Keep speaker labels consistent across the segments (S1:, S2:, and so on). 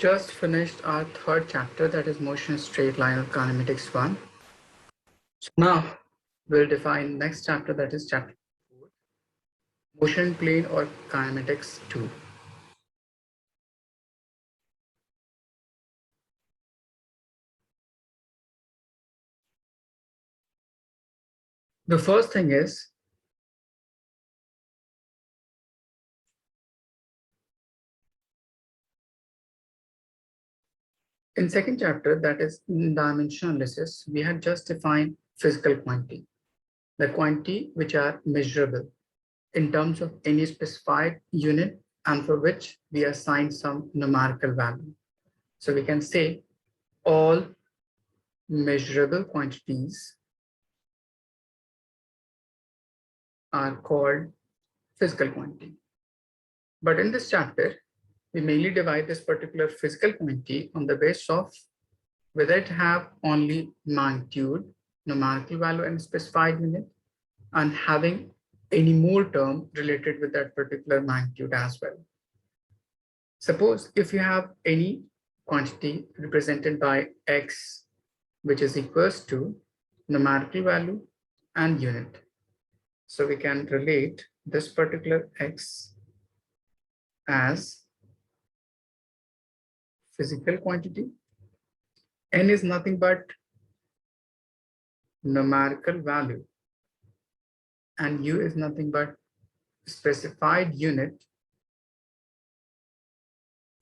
S1: just finished our third chapter, that is motion straight line of kinematics 1. So now we'll define next chapter, that is chapter 4, motion plane or kinematics 2. The first thing is in second chapter, that is dimension analysis, we had just defined physical quantity, the quantity which are measurable in terms of any specified unit and for which we assign some numerical value. So we can say all measurable quantities are called physical quantity. But in this chapter, we mainly divide this particular physical quantity on the basis of whether it have only magnitude, numerical value and specified unit, and having any more term related with that particular magnitude as well. Suppose if you have any quantity represented by x, which is equals to numerical value and unit. So we can relate this particular x as physical quantity. N is nothing but numerical value and U is nothing but specified unit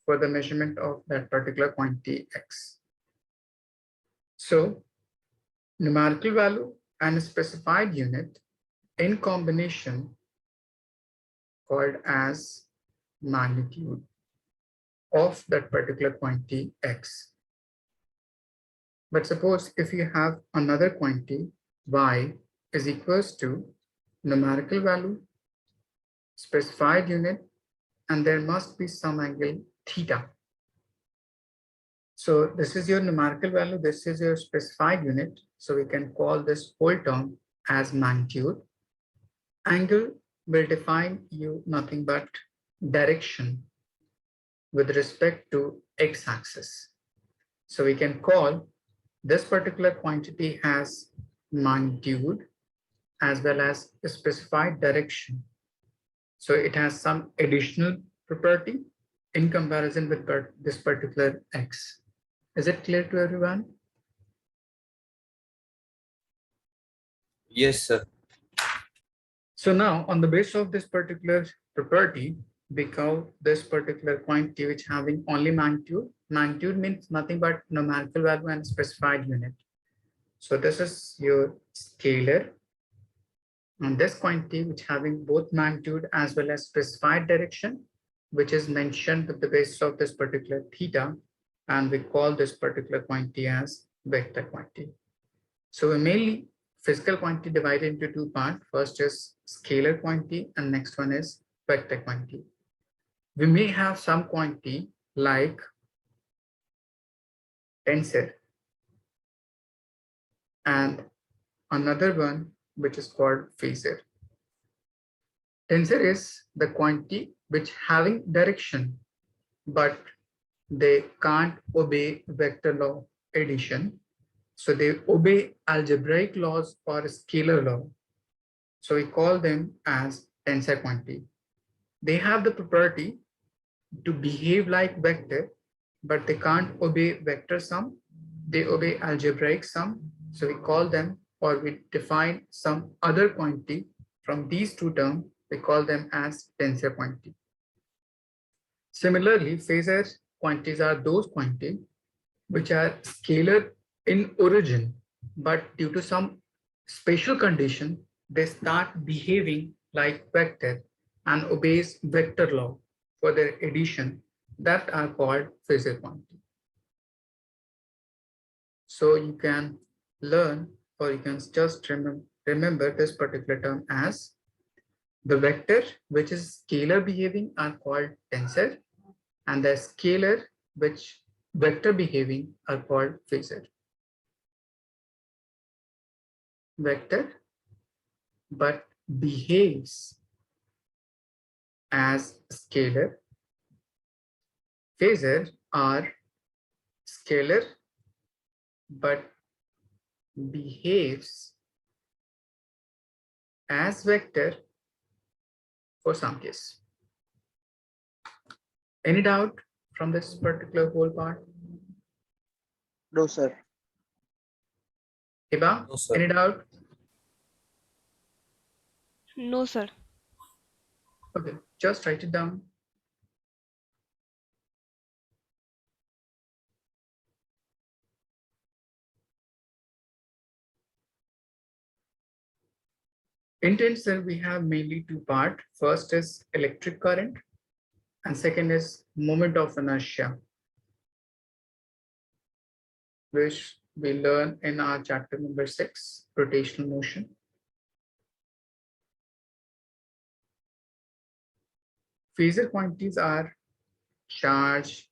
S1: for the measurement of that particular quantity x. So numerical value and specified unit in combination called as magnitude of that particular quantity x. But suppose if you have another quantity y is equals to numerical value, specified unit, and there must be some angle theta. So this is your numerical value, this is your specified unit. So we can call this whole term as magnitude. Angle will define you nothing but direction with respect to x-axis. So we can call this particular quantity as magnitude as well as a specified direction. So it has some additional property in comparison with this particular x. Is it clear to everyone?
S2: Yes, sir.
S1: So now on the basis of this particular property, we call this particular quantity which having only magnitude. Magnitude means nothing but numerical value and specified unit. So this is your scalar. And this quantity which having both magnitude as well as specified direction, which is mentioned with the basis of this particular theta, and we call this particular quantity as vector quantity. So we mainly physical quantity divided into two parts. First is scalar quantity and next one is vector quantity. We may have some quantity like tensor and another one which is called phasor. Tensor is the quantity which having direction, but they can't obey vector law addition. So they obey algebraic laws or scalar law. So we call them as tensor quantity. They have the property to behave like vector, but they can't obey vector sum. They obey algebraic sum. So we call them, or we define some other quantity from these two terms. We call them as tensor quantity. Similarly, phasor quantities are those quantities which are scalar in origin, but due to some special condition, they start behaving like vector and obeys vector law for their addition, that are called phasor quantity. So you can learn, or you can just remember this particular term as the vector which is scalar behaving are called tensor, and the scalar which vector behaving are called phasor. Vector but behaves as scalar. Phasor are scalar but behaves as vector for some case. Any doubt from this particular whole part?
S2: No, sir.
S1: Hiba,
S3: No, sir.
S1: any doubt?
S4: No, sir.
S1: Okay, just write it down. In tensor, we have mainly two parts. First is electric current, and second is moment of inertia, which we learn in our chapter number 6, rotational motion. Phasor quantities are charge,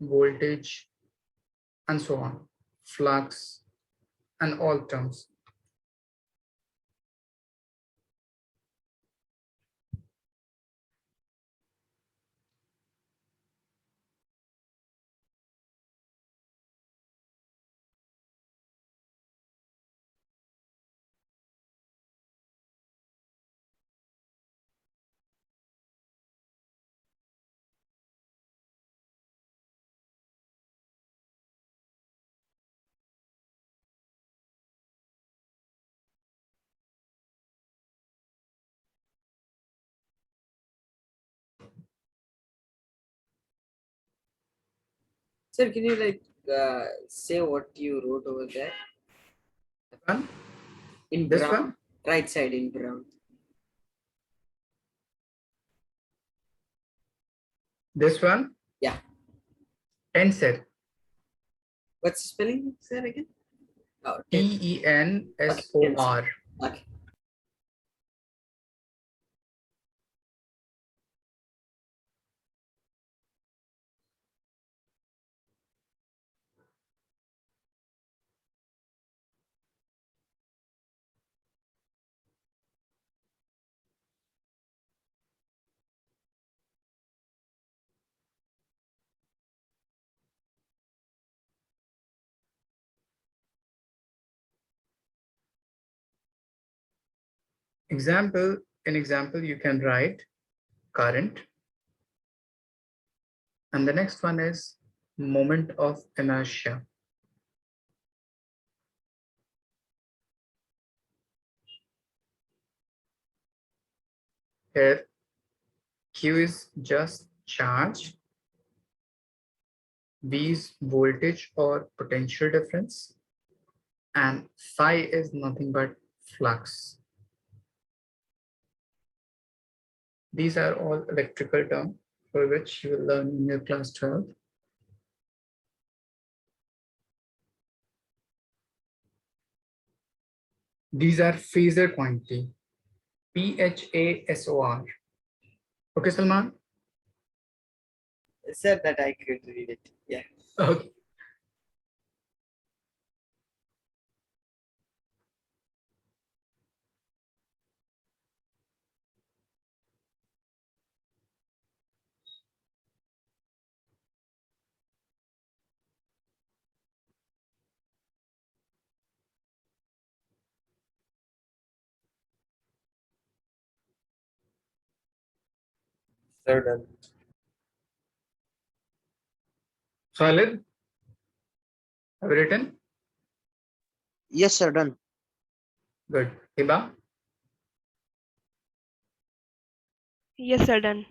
S1: voltage, and so on, flux, and all terms.
S2: Sir, can you say what you wrote over there?
S1: One,
S2: In
S1: this
S2: brown,
S1: one,
S2: right side in brown.
S1: this one,
S2: Yeah.
S1: tensor,
S2: What's the spelling, sir, again? Oh,
S1: Tensor.
S2: Okay.
S1: Example, in example, you can write current. And the next one is moment of inertia. Here, Q is just charge, V is voltage or potential difference, and phi is nothing but flux. These are all electrical terms for which you will learn in your class 12. These are phasor quantity, PHASOR. Okay, Salman?
S2: Sir, that I could read it. Yeah.
S1: Okay.
S3: Sir, done.
S1: Khalid, have you written?
S2: Yes, sir, done.
S1: Good. Hiba?
S4: Yes, sir. Done.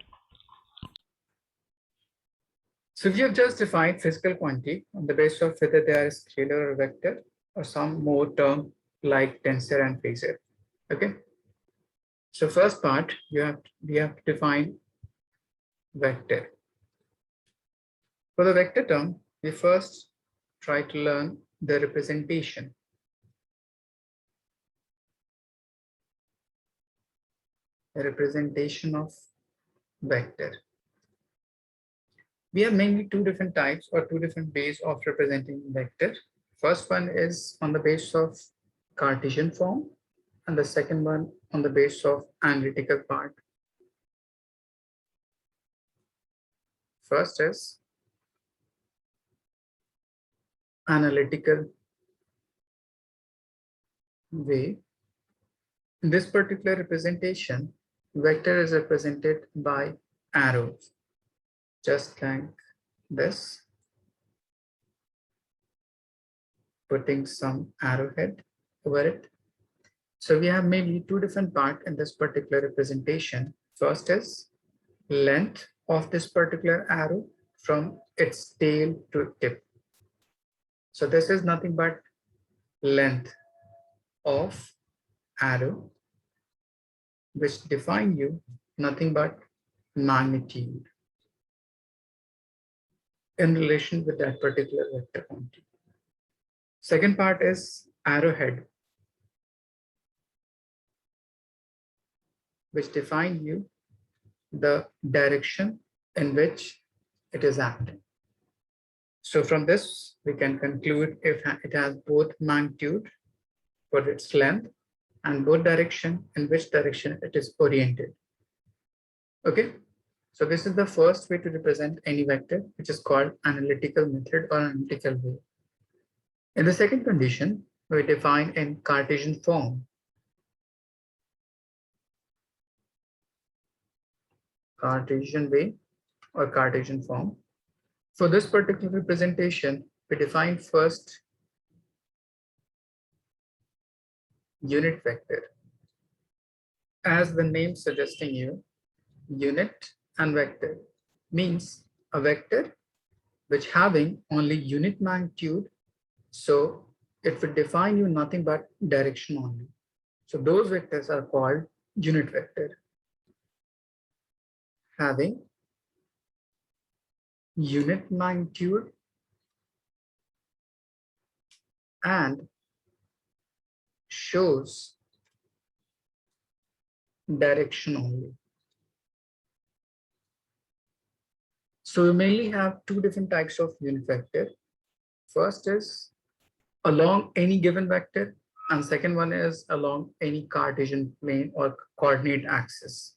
S1: So we have just defined physical quantity on the basis of whether they are scalar or vector or some more term like tensor and phasor. Okay. So first part, we have to define vector. For the vector term, we first try to learn the representation. The representation of vector. We have mainly two different types or two different ways of representing vector. First one is on the basis of Cartesian form, and the second one on the basis of analytical part. First is analytical way. In this particular representation, vector is represented by arrows, just like this, putting some arrowhead over it. So we have mainly two different parts in this particular representation. First is length of this particular arrow from its tail to tip. So this is nothing but length of arrow, which define you nothing but magnitude in relation with that particular vector quantity. Second part is arrowhead, which define you the direction in which it is acting. So from this, we can conclude if it has both magnitude for its length and both direction in which direction it is oriented. Okay, so this is the first way to represent any vector, which is called analytical method or analytical way. In the second condition, we define in Cartesian form. Cartesian way or Cartesian form. For this particular representation, we define first unit vector. As the name suggesting you, unit and vector means a vector which having only unit magnitude, so it would define you nothing but direction only. So those vectors are called unit vector, having unit magnitude and shows direction only. So we mainly have two different types of unit vector. First is along any given vector, and second one is along any Cartesian plane or coordinate axis.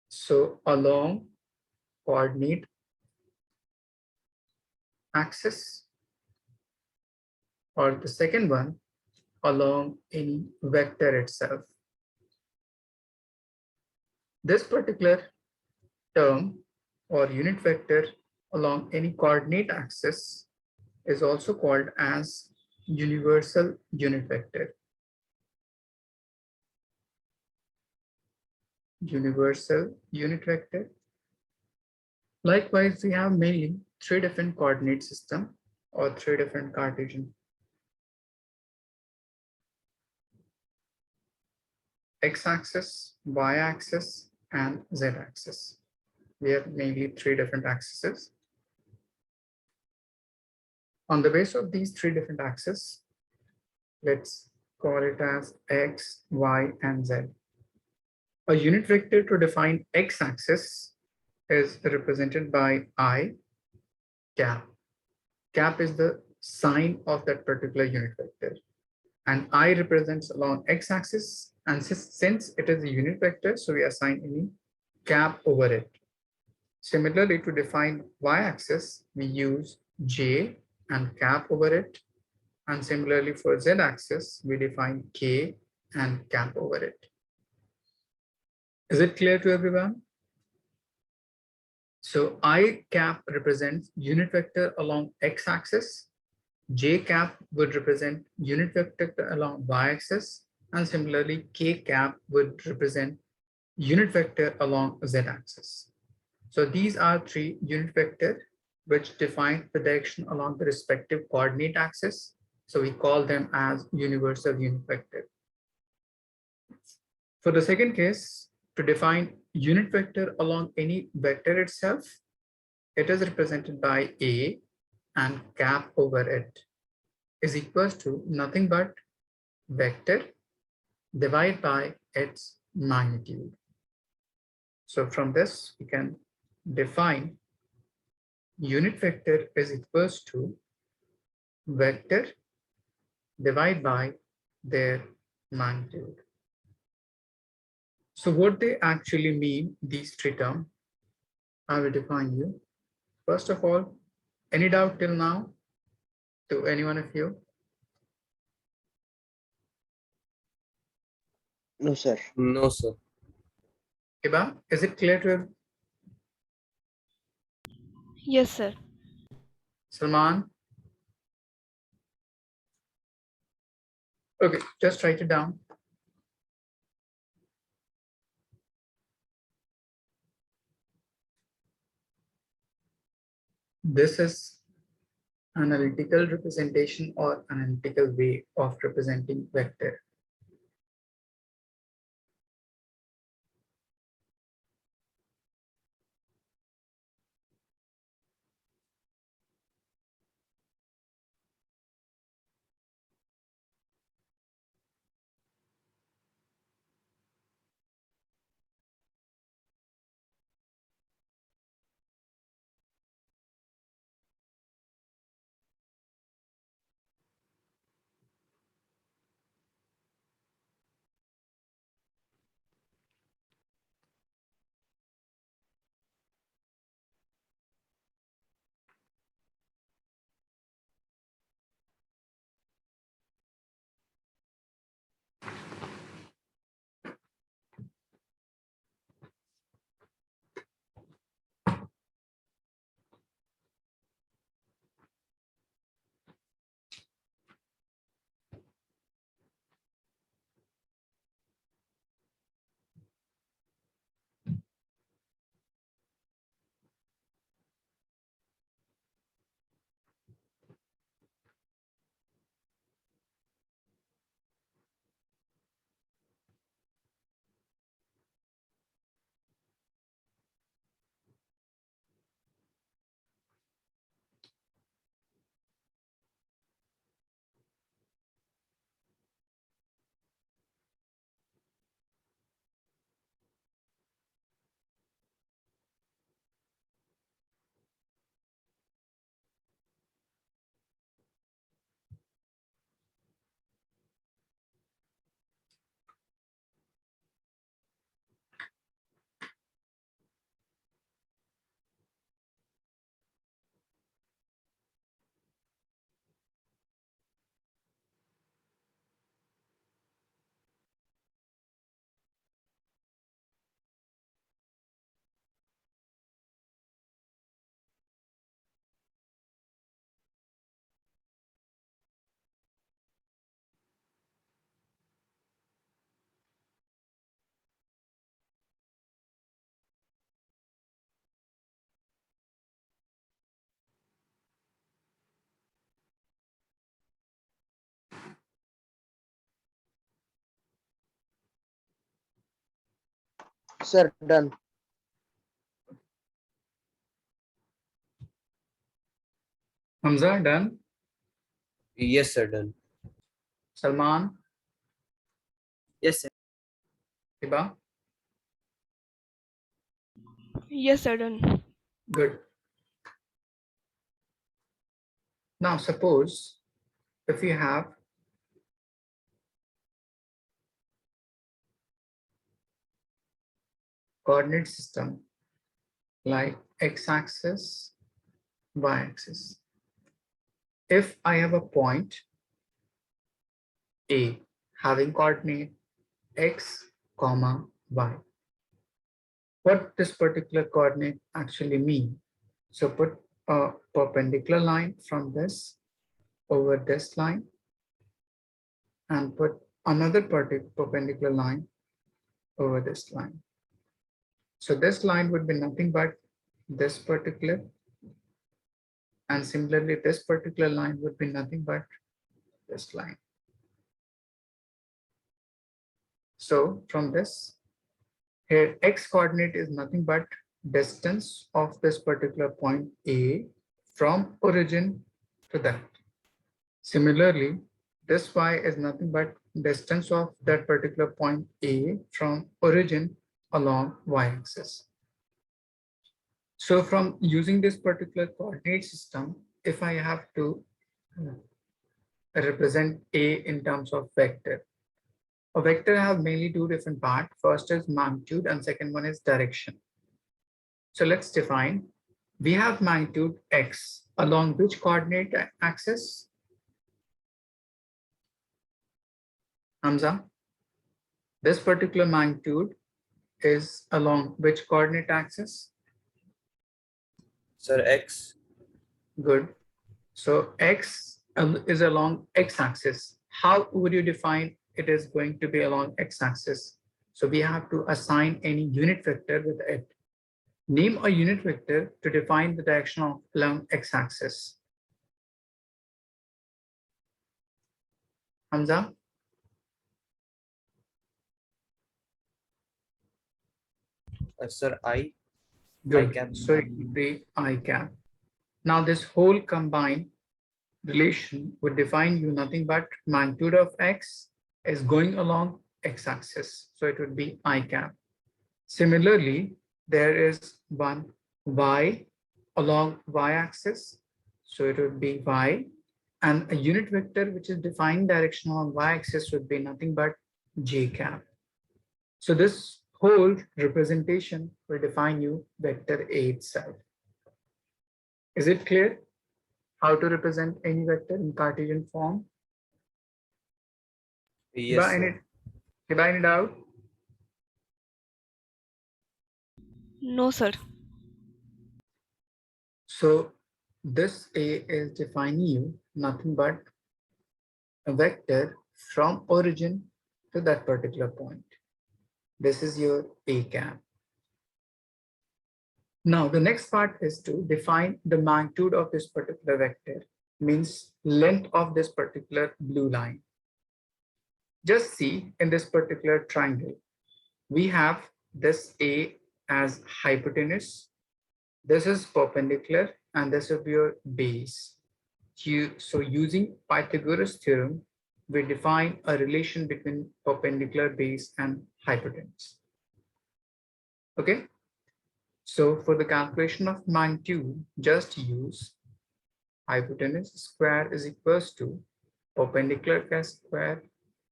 S1: So along coordinate axis, or the second one along any vector itself. This particular term or unit vector along any coordinate axis is also called as universal unit vector. Universal unit vector. Likewise, we have mainly three different coordinate system or three different Cartesian. X-axis, Y-axis, and Z-axis. We have mainly three different axes. On the base of these three different axes, let's call it as X, Y, and Z. A unit vector to define X-axis is represented by I cap. Cap is the sign of that particular unit vector. And I represents along X-axis, and since it is a unit vector, so we assign any cap over it. Similarly, to define Y-axis, we use J and cap over it. And similarly for Z-axis, we define K and cap over it. Is it clear to everyone? So I cap represents unit vector along X-axis. J cap would represent unit vector along Y-axis. And similarly, K cap would represent unit vector along Z-axis. So these are three unit vectors which define the direction along the respective coordinate axis. So we call them as universal unit vector. For the second case, to define unit vector along any vector itself, it is represented by A, and cap over it is equals to nothing but vector divided by its magnitude. So from this, we can define unit vector is equals to vector divided by their magnitude. So what they actually mean, these three terms, I will define you. First of all, any doubt till now? to any one of you?
S3: No, sir. No, sir.
S1: Iba, is it clear to you?
S4: Yes, sir.
S1: Salman? Okay, just write it down. This is analytical representation or analytical way of representing vector.
S3: Sir, done.
S1: Hamza, done?
S3: Yes, sir, done.
S1: Salman,
S2: Yes, sir.
S1: Iba,
S4: Yes, sir. Done.
S1: good. Now suppose if you have coordinate system like x-axis, y-axis. If I have a point A having coordinate x, comma, y, what this particular coordinate actually mean? So put a perpendicular line from this over this line and put another perpendicular line over this line. So this line would be nothing but this particular, and similarly this particular line would be nothing but this line. So from this, here x coordinate is nothing but distance of this particular point A from origin to that. Similarly, this y is nothing but distance of that particular point A from origin along y-axis. So from using this particular coordinate system, if I have to represent A in terms of vector, a vector have mainly two different parts. First is magnitude and second one is direction. So let's define. We have magnitude x along which coordinate axis? Hamza, this particular magnitude is along which coordinate axis?
S3: Sir, X.
S1: Good. So x is along x-axis. How would you define it is going to be along x-axis? So we have to assign any unit vector with it. Name a unit vector to define the direction of along x-axis. Hamza?
S3: Sir, I.
S1: Good.
S3: cap.
S1: So it would be I cap. Now this whole combined relation would define you nothing but magnitude of x is going along x-axis. So it would be I cap. Similarly, there is one y along y-axis. So it would be y, and a unit vector which is defined direction along y-axis would be nothing but j cap. So this whole representation will define you vector A itself. Is it clear how to represent any vector in Cartesian form?
S3: Yes, sir.
S1: Any doubt?
S4: No, sir.
S1: So this A is defining you nothing but a vector from origin to that particular point. This is your A cap. Now the next part is to define the magnitude of this particular vector, means length of this particular blue line. Just see in this particular triangle, we have this A as hypotenuse, this is perpendicular, and this will be your base. So using Pythagoras theorem, we define a relation between perpendicular base and hypotenuse. Okay. So for the calculation of magnitude, just use hypotenuse square is equals to perpendicular square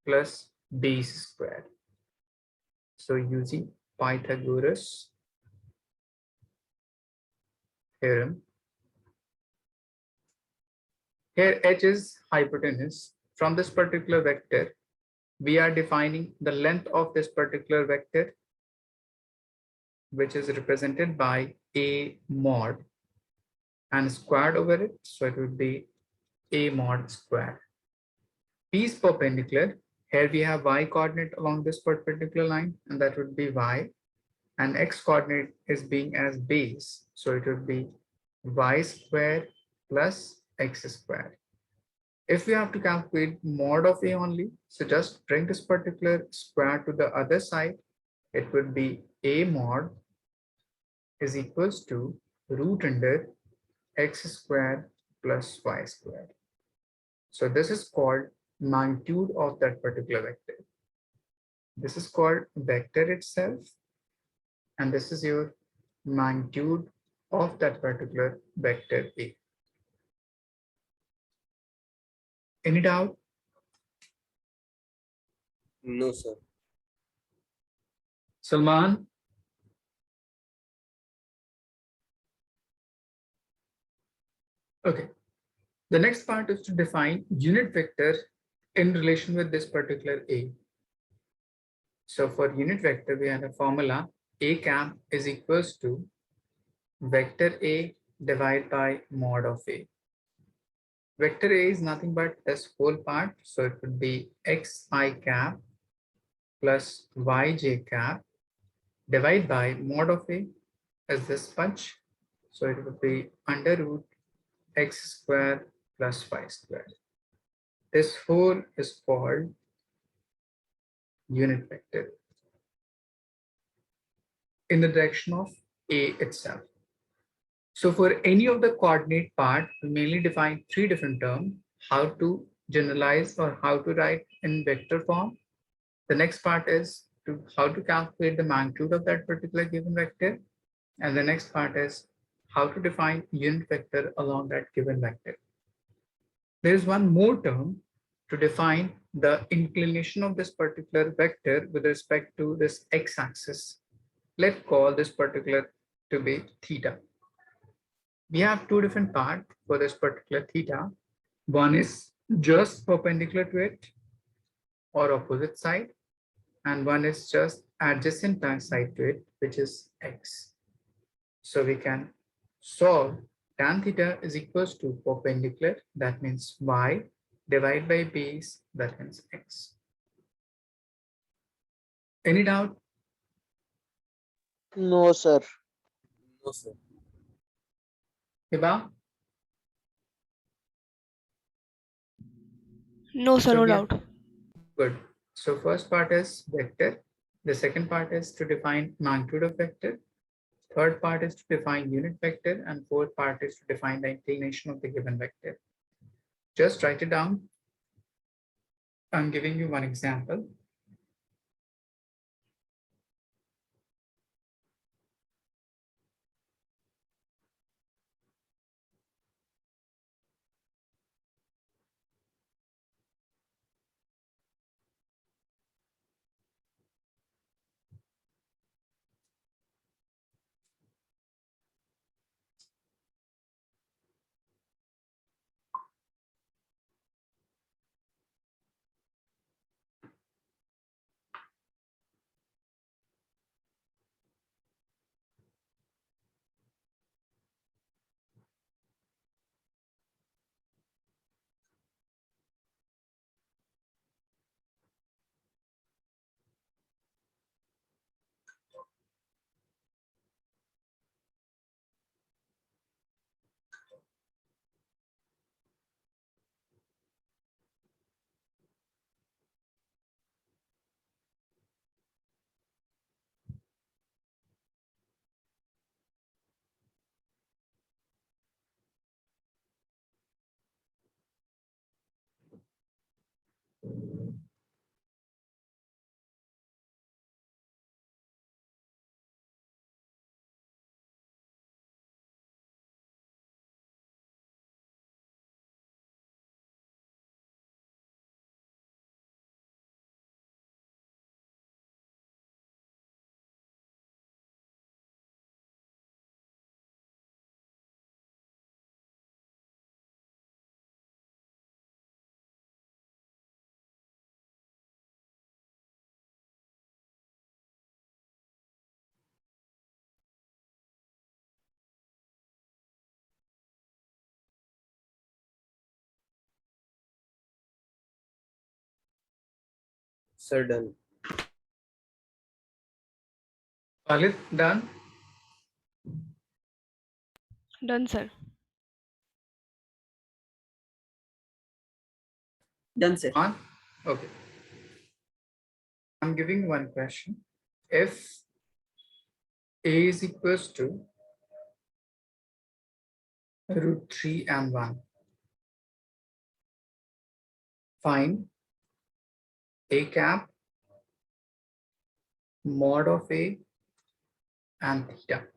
S1: plus base square. So using Pythagoras theorem, here h is hypotenuse. From this particular vector, we are defining the length of this particular vector, which is represented by A mod and squared over it. So it would be A mod square. P is perpendicular. Here we have y coordinate along this perpendicular line, and that would be y. And x coordinate is being as base. So it would be y square plus x square. If we have to calculate mod of A only, so just bring this particular square to the other side. It would be A mod is equals to root under x squared plus y squared. So this is called magnitude of that particular vector. This is called vector itself, and this is your magnitude of that particular vector A. Any doubt?
S3: No, sir.
S1: Salman? Okay. The next part is to define unit vector in relation with this particular A. So for unit vector, we have a formula A cap is equals to vector A divided by mod of A. Vector A is nothing but this whole part. So it would be xi cap plus yj cap divided by mod of A as this much. So it would be under root x square plus y square. This whole is called unit vector in the direction of A itself. So for any of the coordinate part, we mainly define three different terms: how to generalize or how to write in vector form. The next part is to how to calculate the magnitude of that particular given vector. And the next part is how to define unit vector along that given vector. There is one more term to define the inclination of this particular vector with respect to this x-axis. Let's call this particular to be theta. We have two different parts for this particular theta. One is just perpendicular to it, or opposite side, and one is just adjacent side to it, which is x. So we can solve tan theta is equals to perpendicular, that means y, divided by base, that means x. Any doubt?
S5: No, sir.
S3: No, sir.
S1: Hiba?
S4: No, sir,
S1: So
S4: no
S1: we are
S4: doubt.
S1: good. So first part is vector. The second part is to define magnitude of vector. Third part is to define unit vector, and fourth part is to define the inclination of the given vector. Just write it down. I'm giving you one example.
S3: Sir, done.
S1: Khalid, done?
S4: Done, sir.
S2: Done, sir.
S1: On? Okay. I'm giving one question. If A is equals to root 3 and 1, find A cap, mod of A, and theta.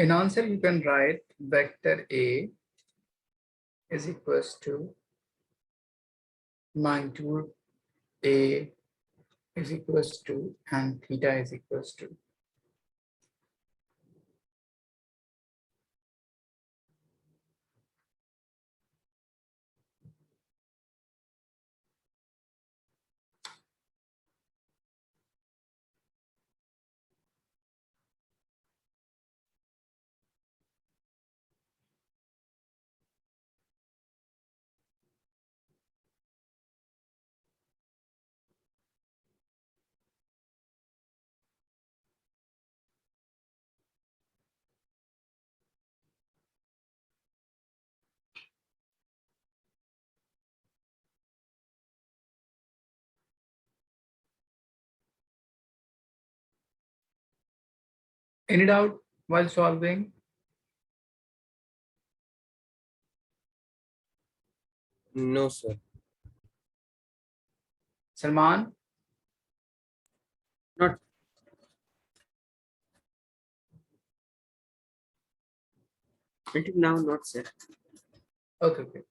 S1: In answer, you can write vector A is equals to magnitude A is equals to and theta is equals to. Any doubt while solving?
S3: No, sir.
S1: Salman?
S2: Not until now, not sir.
S1: Okay, okay.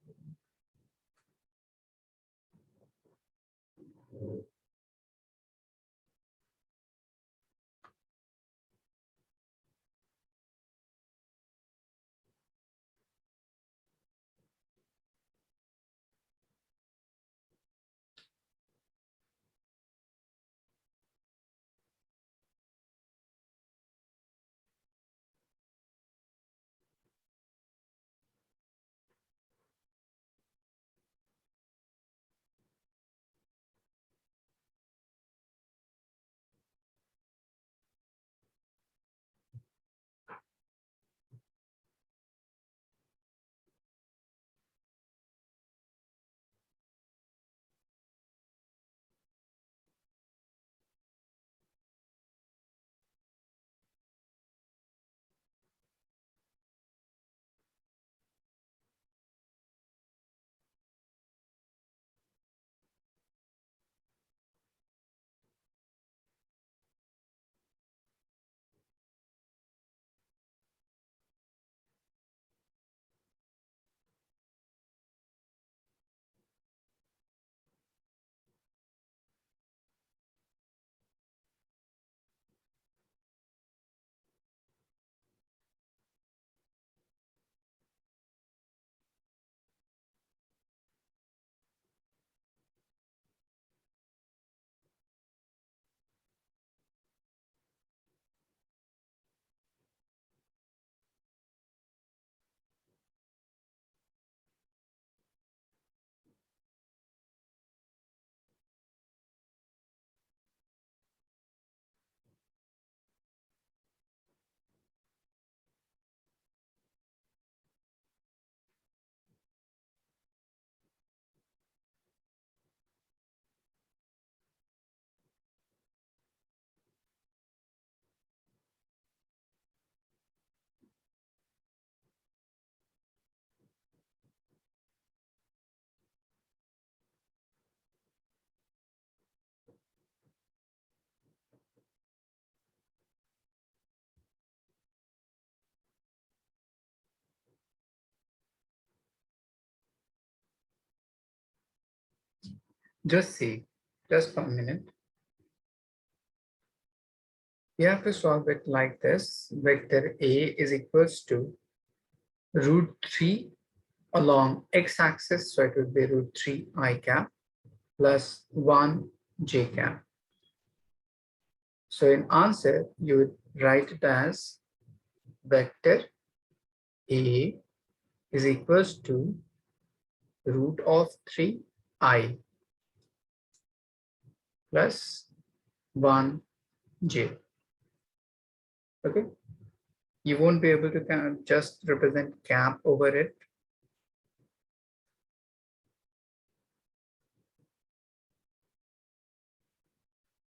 S1: Just see, just a minute. You have to solve it like this. Vector A is equals to root 3 along x-axis, so it would be root 3 I cap plus 1 j cap. So in answer, you would write it as vector A is equals to root of 3 I plus 1 j. Okay, you won't be able to just represent cap over it.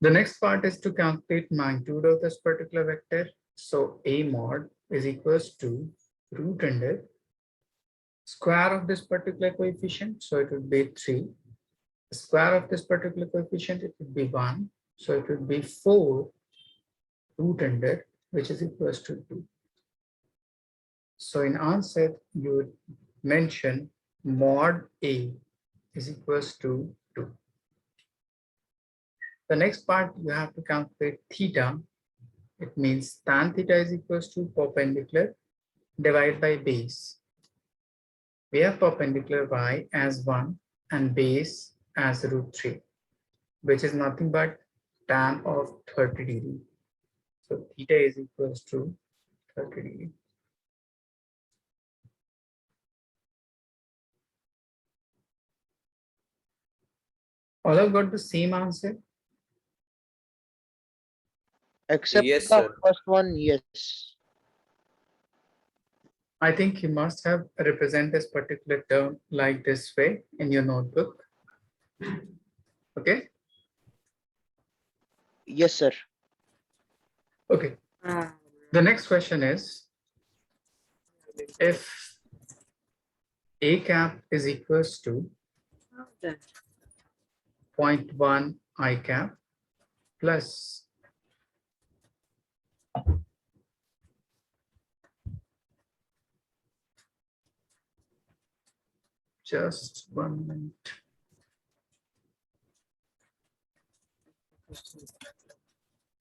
S1: The next part is to calculate magnitude of this particular vector. So A mod is equals to root under square of this particular coefficient. So it would be 3. The square of this particular coefficient, it would be 1. So it would be 4 root under, which is equals to 2. So in answer, you would mention mod A is equals to 2. The next part, you have to calculate theta. It means tan theta is equals to perpendicular divided by base. We have perpendicular y as 1 and base as √3, which is nothing but tan of 30 degree. So theta is equals to 30 degree. All have got the same answer.
S5: Except
S3: Yes,
S5: the
S3: sir.
S5: first one, yes.
S1: I think you must have represent this particular term like this way in your notebook. Okay.
S5: Yes, sir.
S1: Okay.
S2: Ah,
S1: The next question is, if A cap is equals to
S2: how that?
S1: 0.1 I cap plus just 1 minute.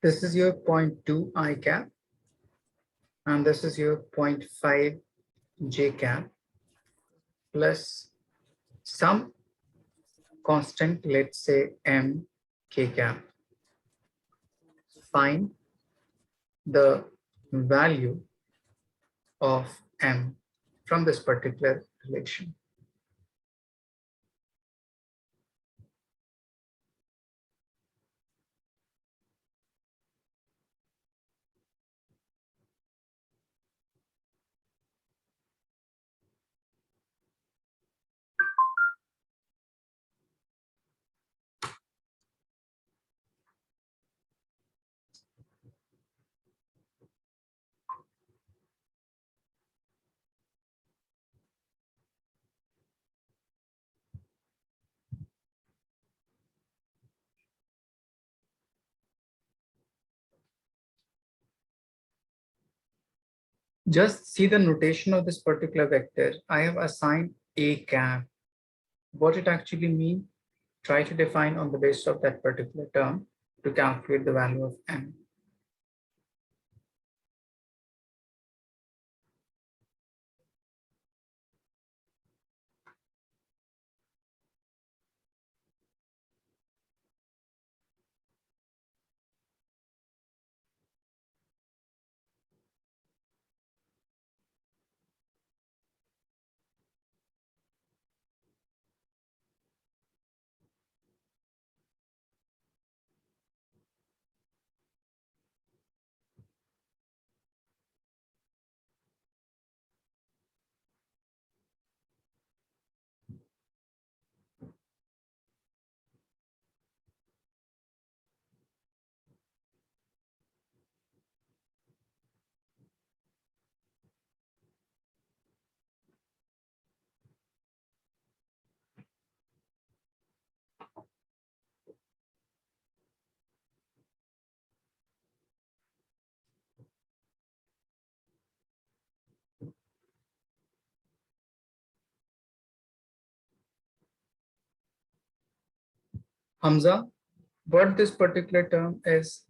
S1: This is your 0.2 I cap and this is your 0.5 J cap plus some constant, let's say M K cap. Find the value of M from this particular relation. Just see the notation of this particular vector. I have assigned A cap. What it actually means, try to define on the basis of that particular term to calculate the value of M. Hamza, what this particular term is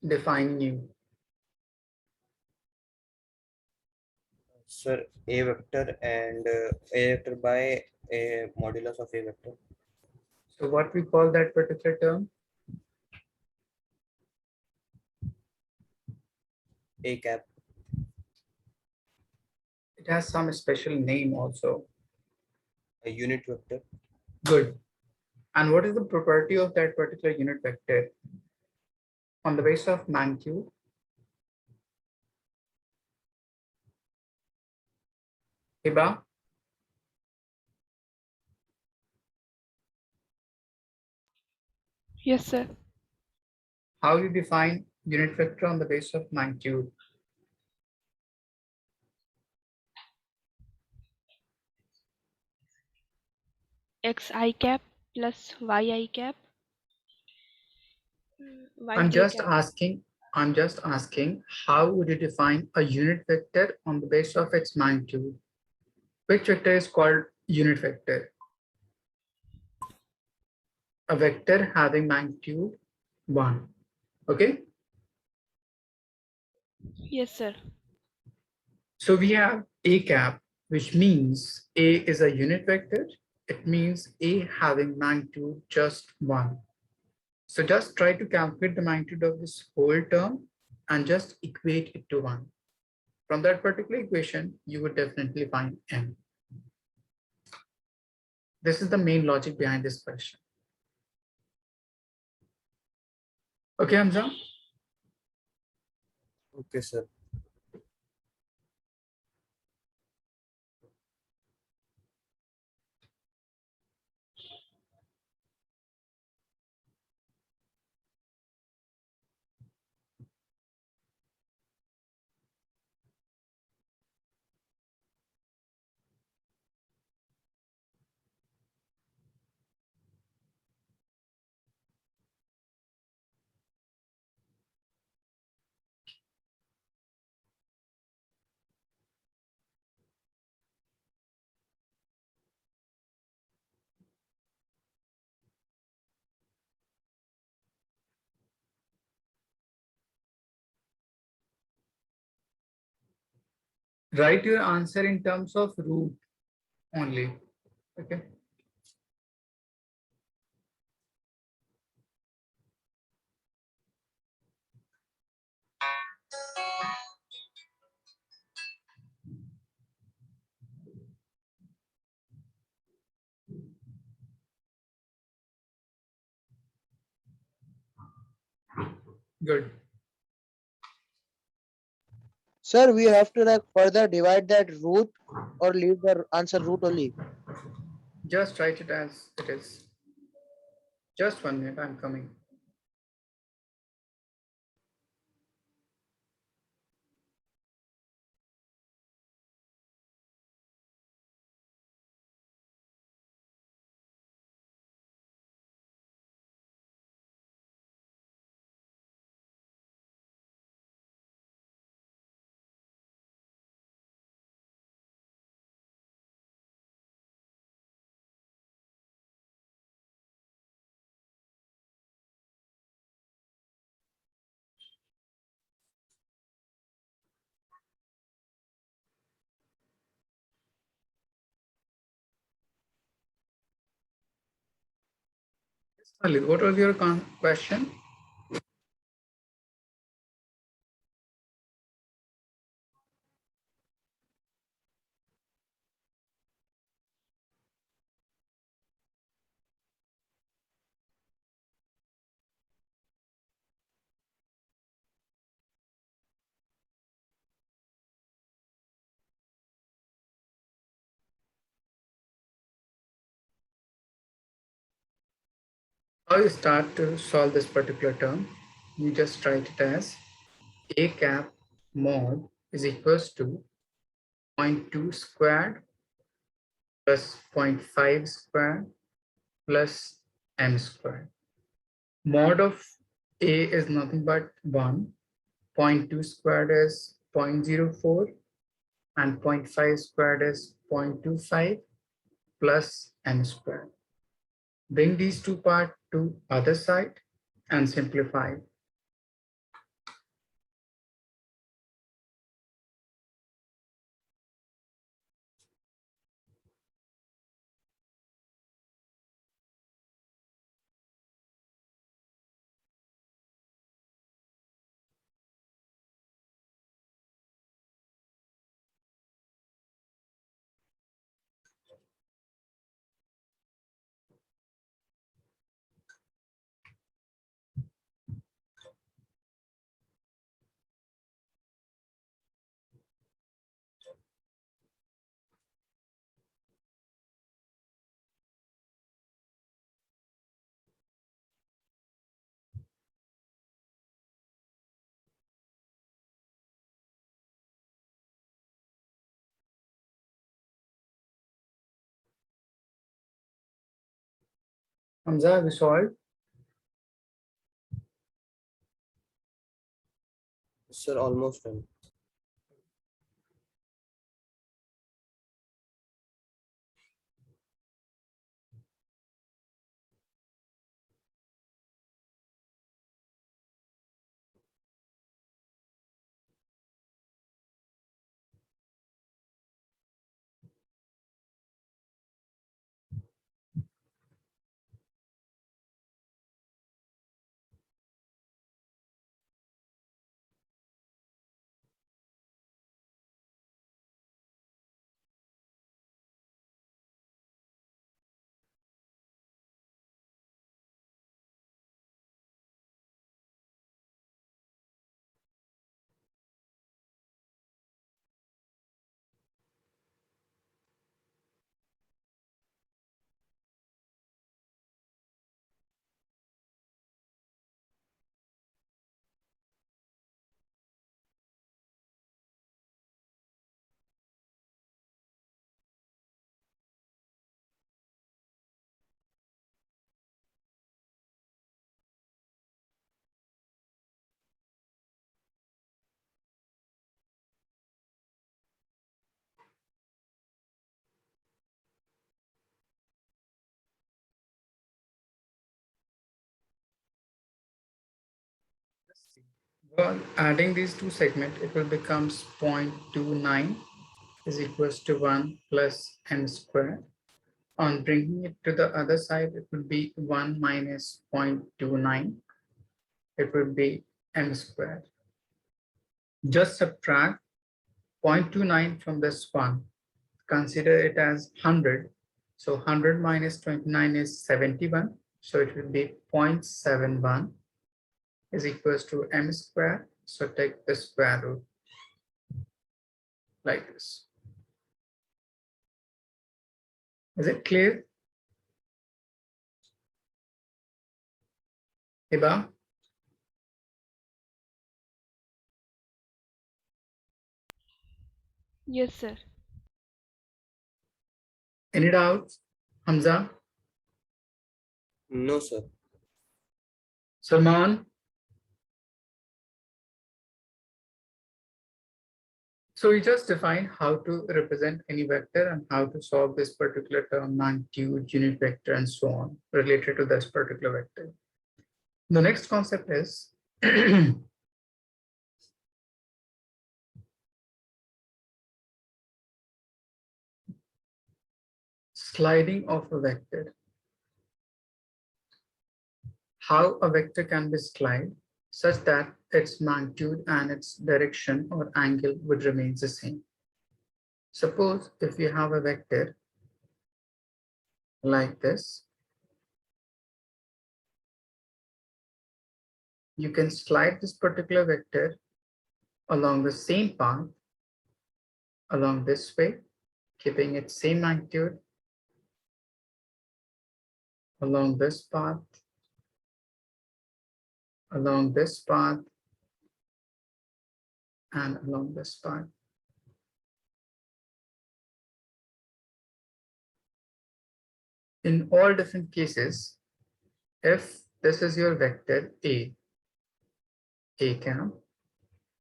S1: defining you.
S3: Sir, A vector and A vector by a modulus of A vector.
S1: So what we call that particular term?
S3: A cap.
S1: It has some special name also.
S3: A unit vector.
S1: Good. And what is the property of that particular unit vector? On the basis of magnitude, Hiba,
S4: Yes, sir.
S1: how you define unit vector on the basis of magnitude?
S4: Xi cap plus yi cap.
S1: I'm
S4: Yj
S1: just
S4: cap.
S1: asking I'm just asking, how would you define a unit vector on the basis of its magnitude? Which vector is called unit vector? A vector having magnitude 1. Okay,
S4: Yes, sir.
S1: so we have a cap, which means a is a unit vector. It means a having magnitude just 1. So just try to calculate the magnitude of this whole term and just equate it to 1. From that particular equation, you would definitely find m. This is the main logic behind this question. Okay, Hamza?
S3: Okay, sir.
S1: Write your answer in terms of root only. Okay. Good.
S5: Sir, we have to like further divide that root or leave the answer root only.
S1: Just write it as it is. Just 1 minute, I'm coming. Khalid, what was your question? How you start to solve this particular term? You just write it as a cap mod is equals to 0.2 squared plus 0.5 squared plus m squared. Mod of a is nothing but 1. 0.2 squared is 0.04 and 0.5 squared is 0.25 plus m squared. Bring these two parts to other side and simplify. Hamza, we solved.
S3: Sir, almost done.
S1: Well, adding these two segments, it will becomes 0.29 is equals to 1 plus m squared. On bringing it to the other side, it will be 1 minus 0.29. It will be m squared. Just subtract 0.29 from this one. Consider it as 100. So 100 minus 29 is 71. So it will be 0.71 is equals to m squared. So take the square root like this. Is it clear? Hiba?
S4: Yes, sir.
S1: Any doubts? Hamza?
S3: No, sir.
S1: Salman? So we just defined how to represent any vector and how to solve this particular term, magnitude, unit vector, and so on related to this particular vector. The next concept is sliding of a vector. How a vector can be slid such that its magnitude and its direction or angle would remain the same. Suppose if you have a vector like this, you can slide this particular vector along the same path along this way, keeping its same magnitude, along this path, along this path, and along this path. In all different cases, if this is your vector A cap,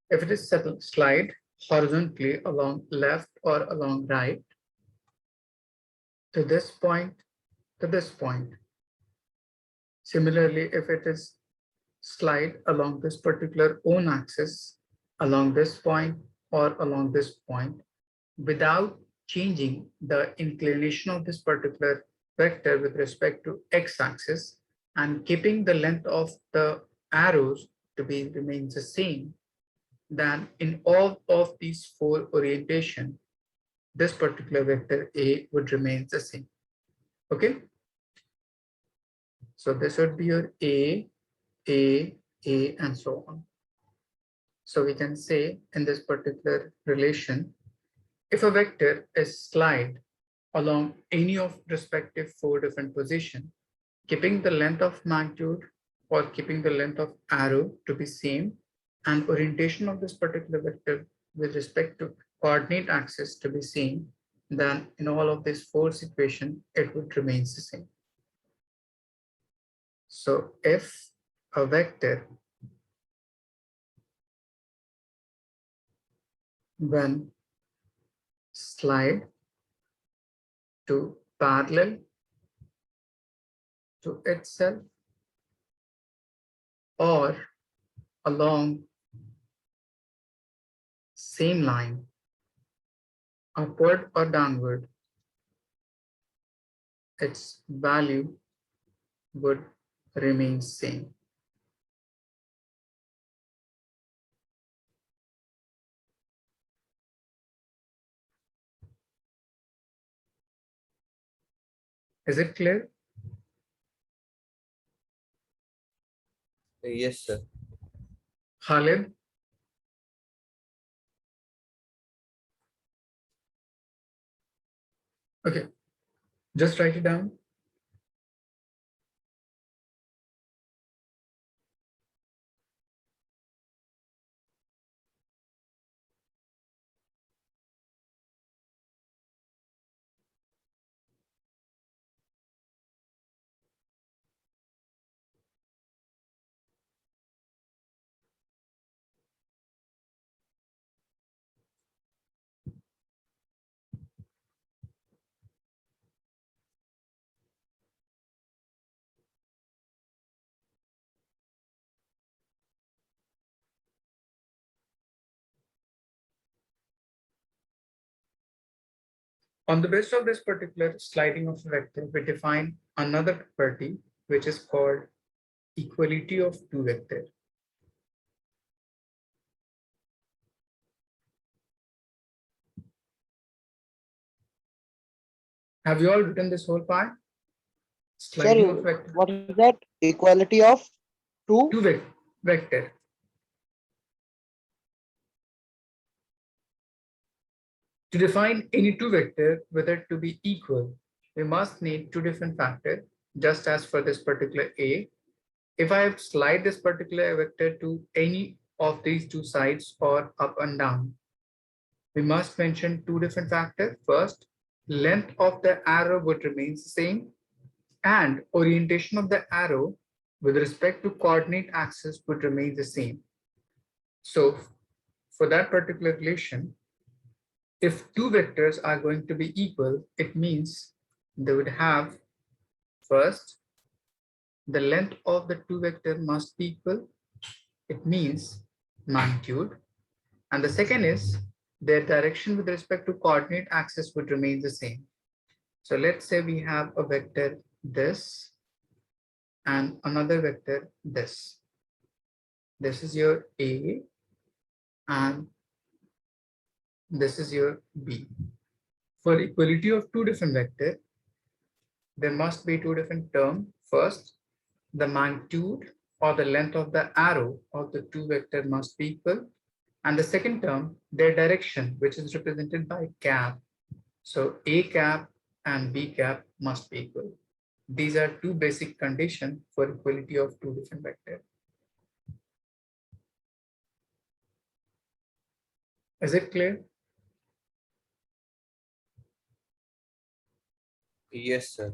S1: if it is slide horizontally along left or along right to this point, to this point. Similarly, if it is slide along this particular own axis, along this point or along this point, without changing the inclination of this particular vector with respect to x-axis and keeping the length of the arrows to be remains the same, then in all of these four orientation, this particular vector A would remain the same. Okay. So this would be your A, and so on. So we can say in this particular relation, if a vector is slide along any of respective four different positions, keeping the length of magnitude or keeping the length of arrow to be same and orientation of this particular vector with respect to coordinate axis to be same, then in all of these four situations, it would remain the same. So if a vector when slide to parallel to itself or along same line, upward or downward, its value would remain same. Is it clear?
S3: Yes, sir.
S1: Khalid? Okay, just write it down. On the basis of this particular sliding of a vector, we define another property which is called equality of two vectors. Have you all written this whole part? Sliding of
S5: Sorry,
S1: vector.
S5: what is that? Equality of two?
S1: Two vector. To define any two vector, whether to be equal, we must need two different factors, just as for this particular A. If I slide this particular vector to any of these two sides or up and down, we must mention two different factors. First, length of the arrow would remain the same, and orientation of the arrow with respect to coordinate axis would remain the same. So for that particular relation, if two vectors are going to be equal, it means they would have first, the length of the two vector must be equal. It means magnitude. And the second is their direction with respect to coordinate axis would remain the same. So let's say we have a vector this and another vector this. This is your A and this is your B. For equality of two different vectors, there must be two different terms. First, the magnitude or the length of the arrow of the two vectors must be equal. And the second term, their direction, which is represented by cap. So A cap and B cap must be equal. These are two basic conditions for equality of two different vectors. Is it clear?
S3: Yes, sir.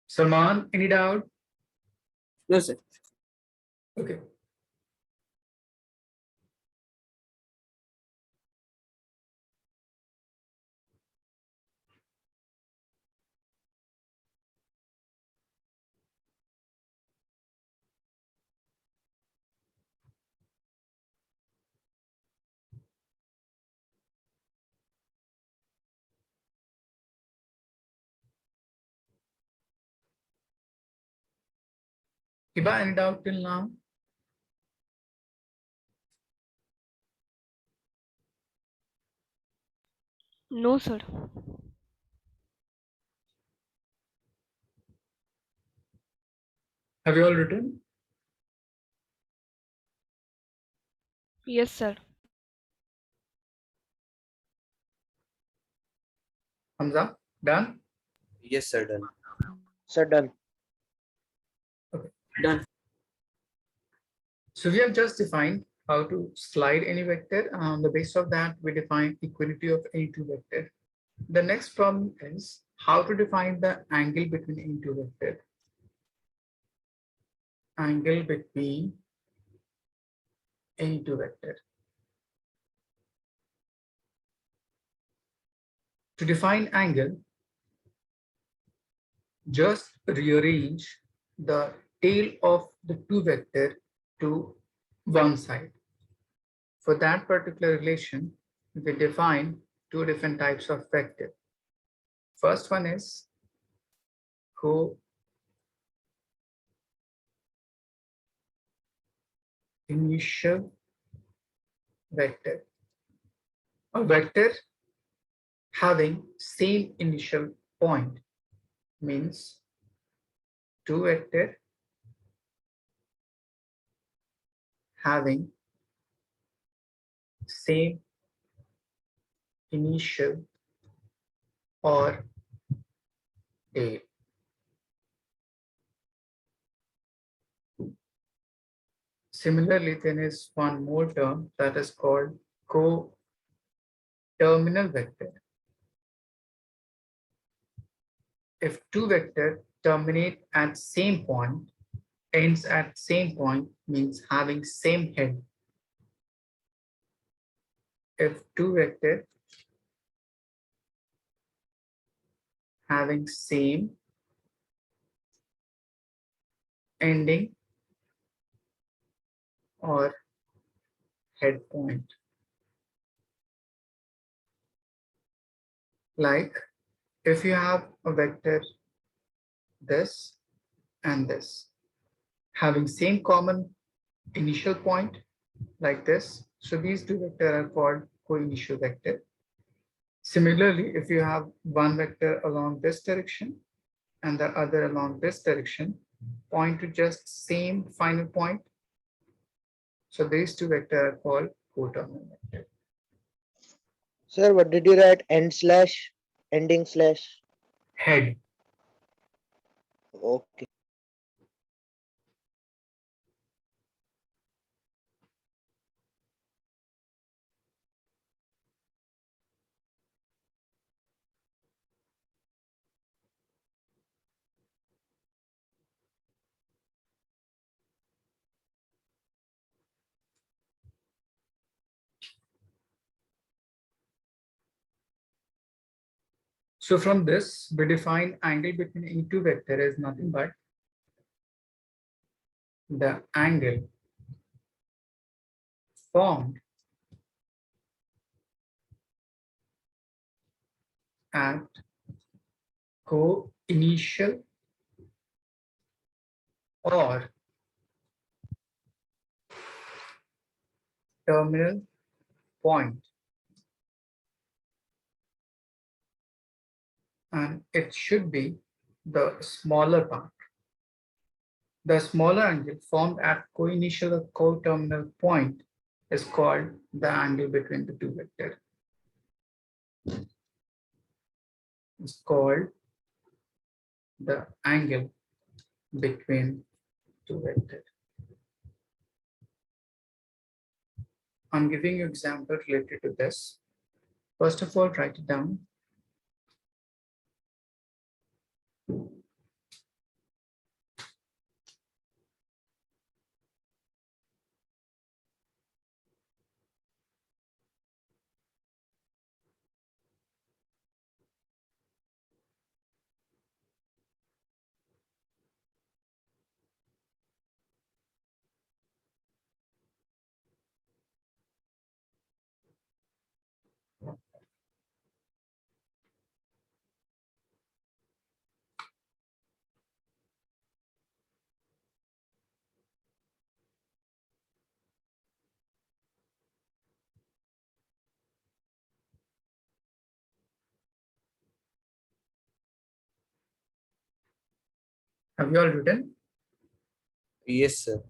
S1: Salman, any doubt?
S2: No, sir.
S1: Okay. Hiba, any doubt till now?
S4: No, sir.
S1: Have you all written?
S4: Yes, sir.
S1: Hamza, done?
S3: Yes, sir. Done.
S5: Sir, done.
S2: Done.
S1: So we have just defined how to slide any vector. On the basis of that, we define equality of any two vector. The next problem is how to define the angle between any two vector. Angle between any two vector. To define angle, just rearrange the tail of the two vector to one side. For that particular relation, we define two different types of vector. First one is co-initial vector. A vector having same initial point means two vector having same initial or tail. Similarly, there is one more term that is called co-terminal vector. If two vectors terminate at same point, ends at same point means having same head. If two vectors having same ending or head point. Like if you have a vector this and this having same common initial point like this, so these two vectors are called co-initial vector. Similarly, if you have one vector along this direction and the other along this direction, point to just same final point, so these two vectors are called coterminal vector.
S5: Sir, what did you write? End slash, ending slash.
S1: Head.
S5: Okay.
S1: So from this, we define angle between any two vector is nothing but the angle formed at co-initial or terminal point, and it should be the smaller part. The smaller angle formed at co-initial or co-terminal point is called the angle between the two vectors. It's called the angle between two vectors. I'm giving you example related to this. First of all, write it down. Have you all written?
S3: Yes, sir.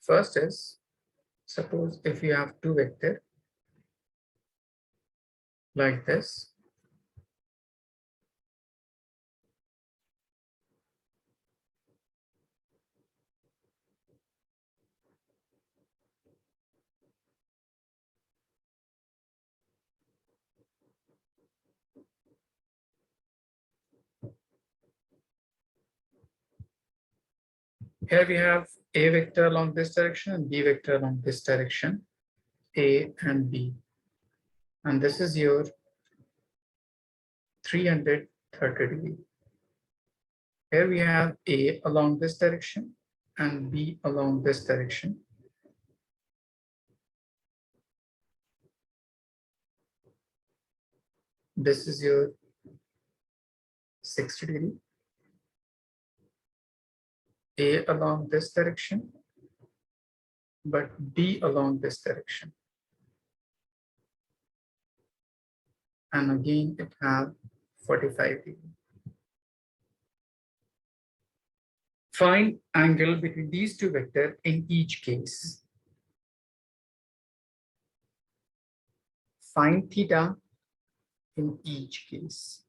S1: First is, suppose if you have two vectors like this, Here we have A vector along this direction and B vector along this direction, A and B. And this is your 330 degree. Here we have A along this direction and B along this direction. This is your 60 degree. A along this direction, but B along this direction. And again, it have 45 degree. Find angle between these two vectors in each case. Find theta in each case.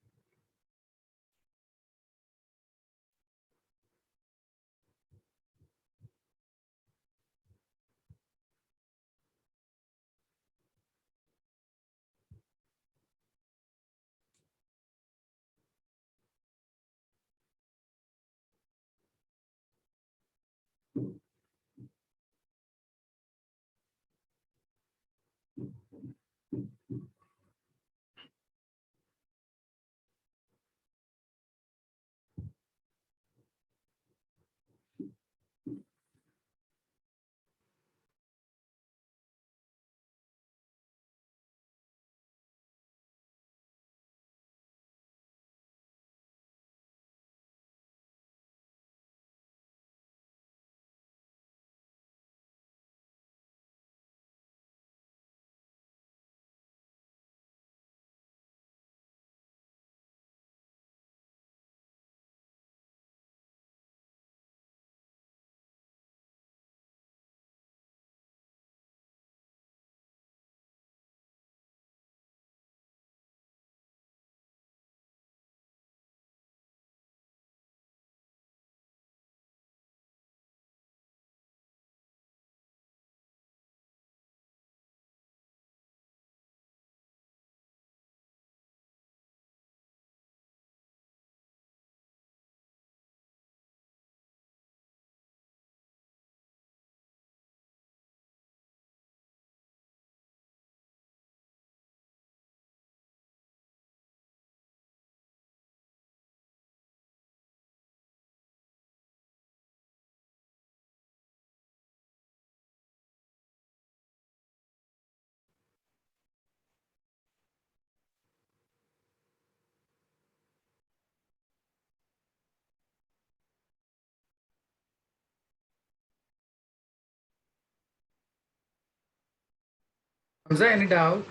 S1: Is there any doubt?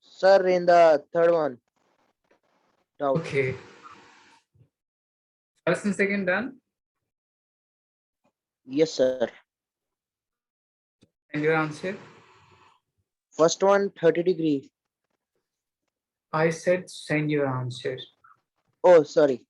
S5: Sir, in the third one. Doubt.
S1: Okay. First and second done.
S5: Yes, sir.
S1: And your answer?
S5: First one, 30 degree.
S1: I said send your answer.
S5: Oh, sorry.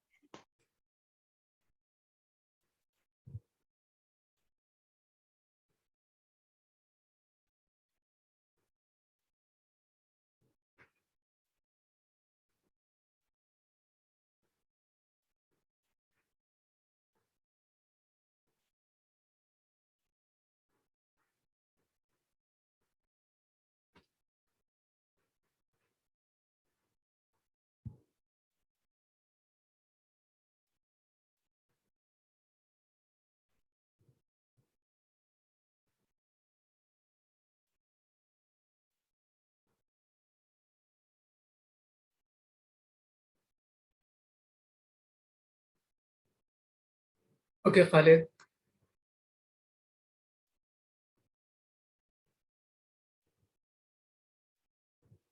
S1: Okay, Khalid.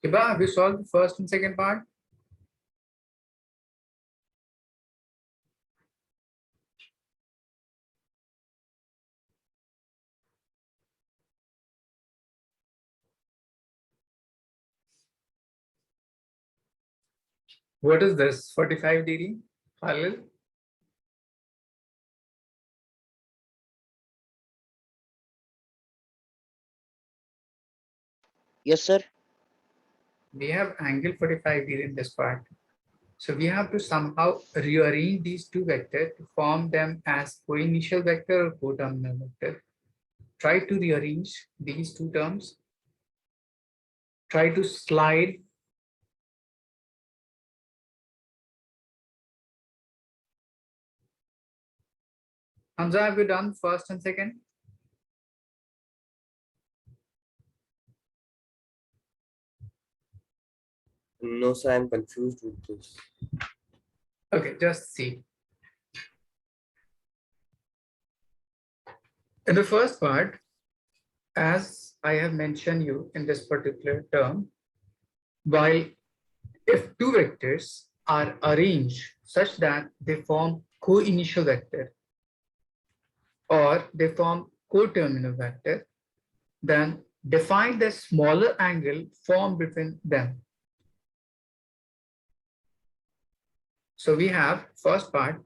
S1: Kiba, have you solved the first and second part? What is this? 45 degree? Khalid?
S5: Yes, sir.
S1: We have angle 45 degree in this part. So we have to somehow rearrange these two vectors to form them as co-initial vector or co-terminal vector. Try to rearrange these two terms. Try to slide Hamza, have you done first and second?
S3: No, sir, I'm confused with this.
S1: Okay, just see. In the first part, as I have mentioned you in this particular term, while if two vectors are arranged such that they form co-initial vector or they form co-terminal vector, then define the smaller angle formed between them. So we have first part,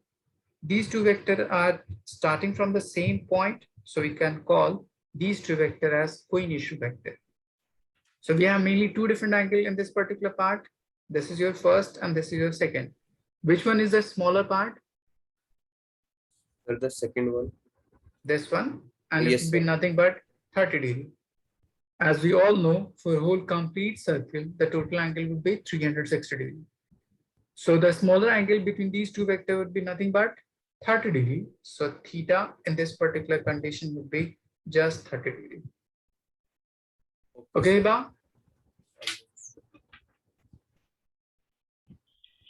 S1: these two vectors are starting from the same point, so we can call these two vectors as co-initial vector. So we have mainly two different angles in this particular part. This is your first and this is your second. Which one is the smaller part?
S3: Sir, the second one.
S1: This one, and
S3: Yes,
S1: it will be
S3: sir.
S1: nothing but 30 degree. As we all know, for a whole complete circle, the total angle would be 360 degree. So the smaller angle between these two vectors would be nothing but 30 degree. So theta in this particular condition would be just 30 degree. Okay,
S3: sir.
S1: Ba?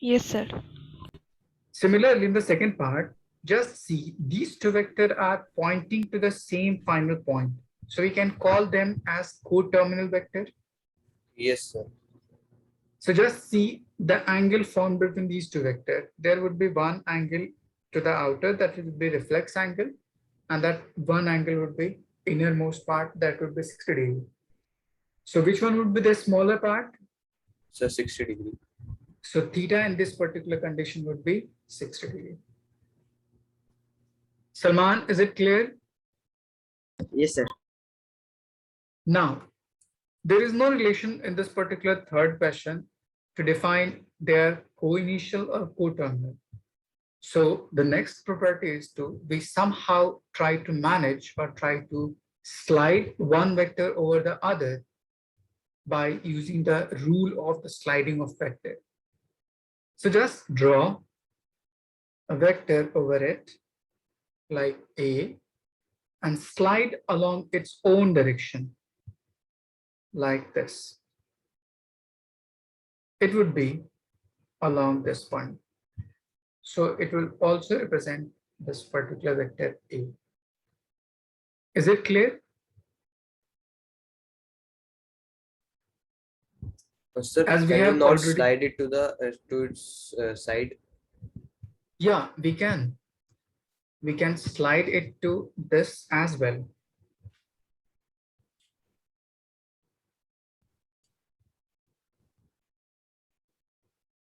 S4: Yes, sir.
S1: Similarly, in the second part, just see these two vectors are pointing to the same final point. So we can call them as co-terminal vector.
S3: Yes, sir.
S1: So just see the angle formed between these two vectors. There would be one angle to the outer, that would be reflex angle, and that one angle would be innermost part, that would be 60 degree. So which one would be the smaller part?
S3: Sir, 60 degree.
S1: So theta in this particular condition would be 60 degree. Salman, is it clear?
S2: Yes, sir.
S1: Now, there is no relation in this particular third question to define their co-initial or co-terminal. So the next property is to we somehow try to manage or try to slide one vector over the other by using the rule of the sliding of vector. So just draw a vector over it like A and slide along its own direction like this. It would be along this point. So it will also represent this particular vector A. Is it clear?
S3: Sir,
S1: As we
S3: can you
S1: have
S3: not
S1: already-
S3: slide it to the to its side?
S1: Yeah, we can. We can slide it to this as well.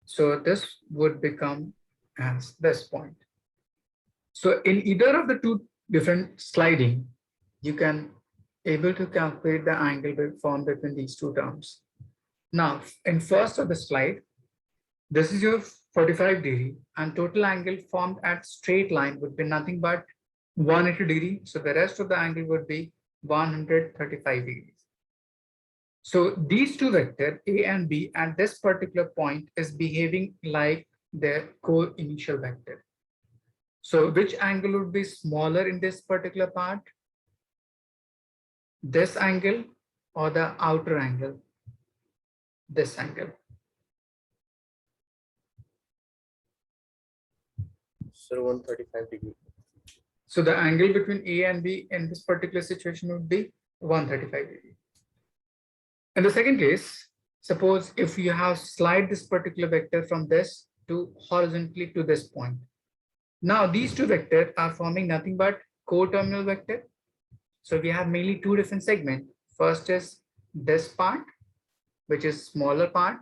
S1: So this would become as this point. So in either of the two different sliding, you can able to calculate the angle formed between these two terms. Now, in first of the slide, this is your 45 degree and total angle formed at straight line would be nothing but 180 degree. So the rest of the angle would be 135 degrees. So these two vectors A and B at this particular point is behaving like their co-initial vector. So which angle would be smaller in this particular part? This angle or the outer angle? This angle.
S3: Sir, 135 degree.
S1: So the angle between A and B in this particular situation would be 135 degree. In the second case, suppose if you have slide this particular vector from this to horizontally to this point. Now these two vectors are forming nothing but co-terminal vector. So we have mainly two different segments. First is this part, which is smaller part,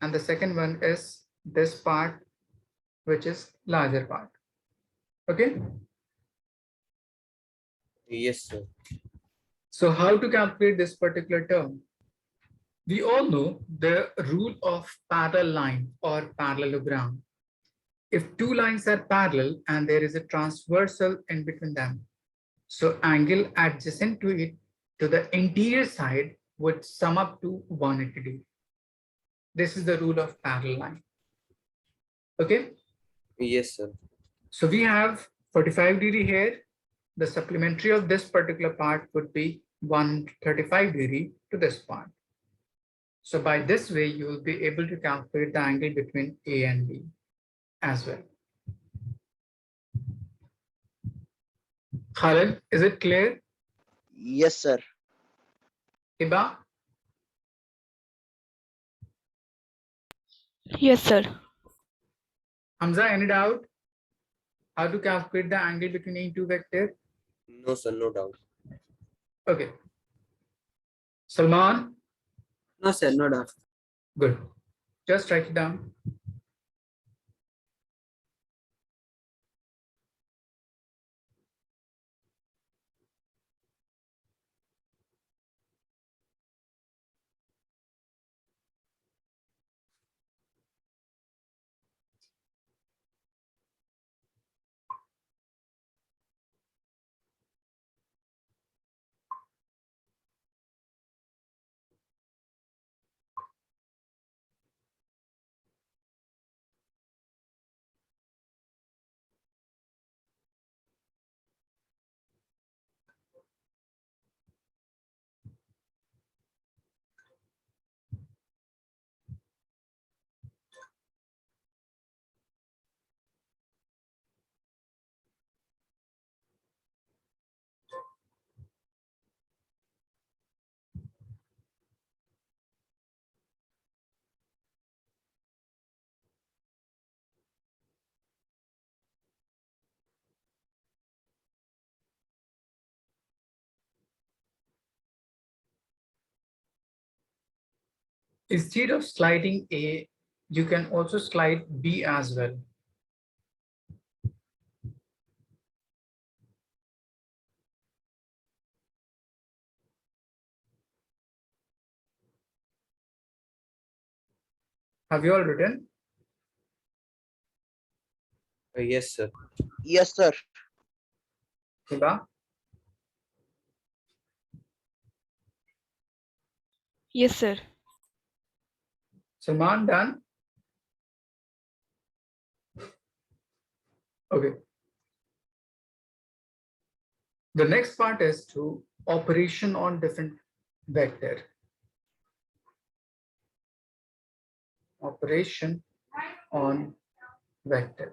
S1: and the second one is this part, which is larger part. Okay.
S3: Yes, sir.
S1: So how to calculate this particular term? We all know the rule of parallel line or parallelogram. If two lines are parallel and there is a transversal in between them, so angle adjacent to it to the interior side would sum up to 180 degree. This is the rule of parallel line. Okay,
S3: Yes, sir.
S1: so we have 45 degree here. The supplementary of this particular part would be 135 degree to this part. So by this way, you will be able to calculate the angle between A and B as well. Khalid, is it clear?
S5: Yes, sir.
S1: Hiba,
S4: Yes, sir.
S1: Hamza, any doubt? How to calculate the angle between any two vectors?
S3: No, sir, no doubt.
S1: Okay. Salman,
S2: No, sir, no doubt.
S1: good. Just write it down. Instead of sliding A, you can also slide B as well. Have you all written?
S3: Yes, sir.
S5: Yes, sir.
S1: Hiba,
S4: Yes, sir.
S1: Salman, done? Okay. The next part is to operation on different vector. Operation on vector.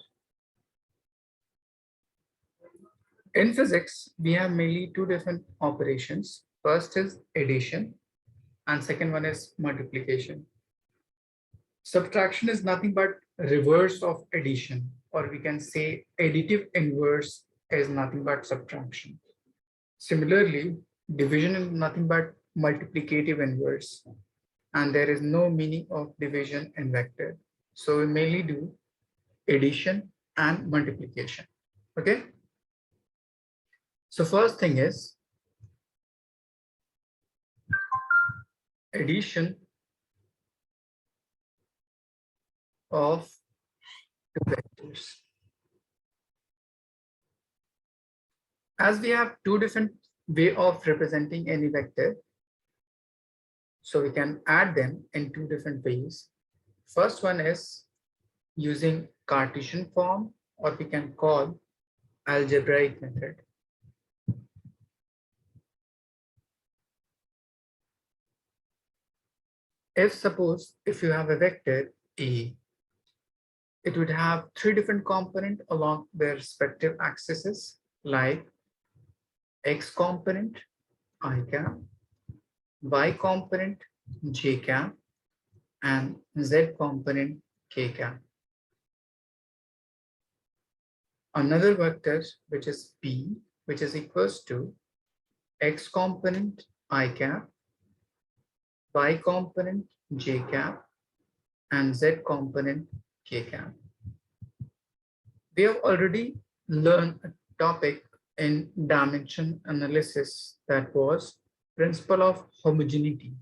S1: In physics, we have mainly two different operations. First is addition and second one is multiplication. Subtraction is nothing but reverse of addition, or we can say additive inverse is nothing but subtraction. Similarly, division is nothing but multiplicative inverse, and there is no meaning of division in vector. So we mainly do addition and multiplication. Okay. So first thing is addition of two vectors. As we have two different way of representing any vector, so we can add them in two different ways. First one is using Cartesian form, or we can call algebraic method. If you have a vector A, it would have three different components along their respective axes, like x component I cap, y component j cap, and z component k cap. Another vector which is P, which is equals to x component I cap, y component j cap, and z component k cap. We have already learned a topic in dimension analysis that was principle of homogeneity.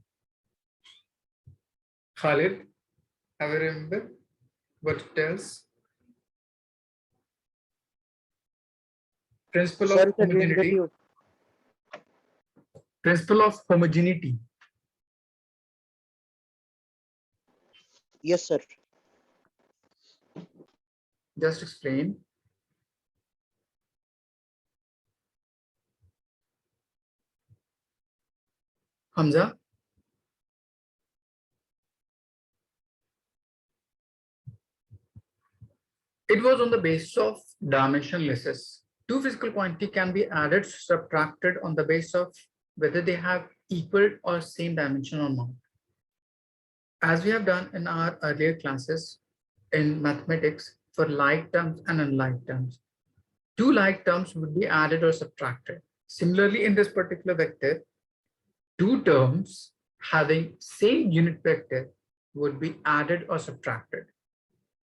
S1: Khalid, have you remember what it tells? Principle of
S5: Sorry, sir, didn't get
S1: homogeneity.
S5: you.
S1: Principle of homogeneity.
S5: Yes, sir.
S1: Just explain. Hamza. It was on the basis of dimensionlessness. Two physical quantity can be added, subtracted on the basis of whether they have equal or same dimension or not. As we have done in our earlier classes in mathematics for like terms and unlike terms, two like terms would be added or subtracted. Similarly, in this particular vector, two terms having same unit vector would be added or subtracted.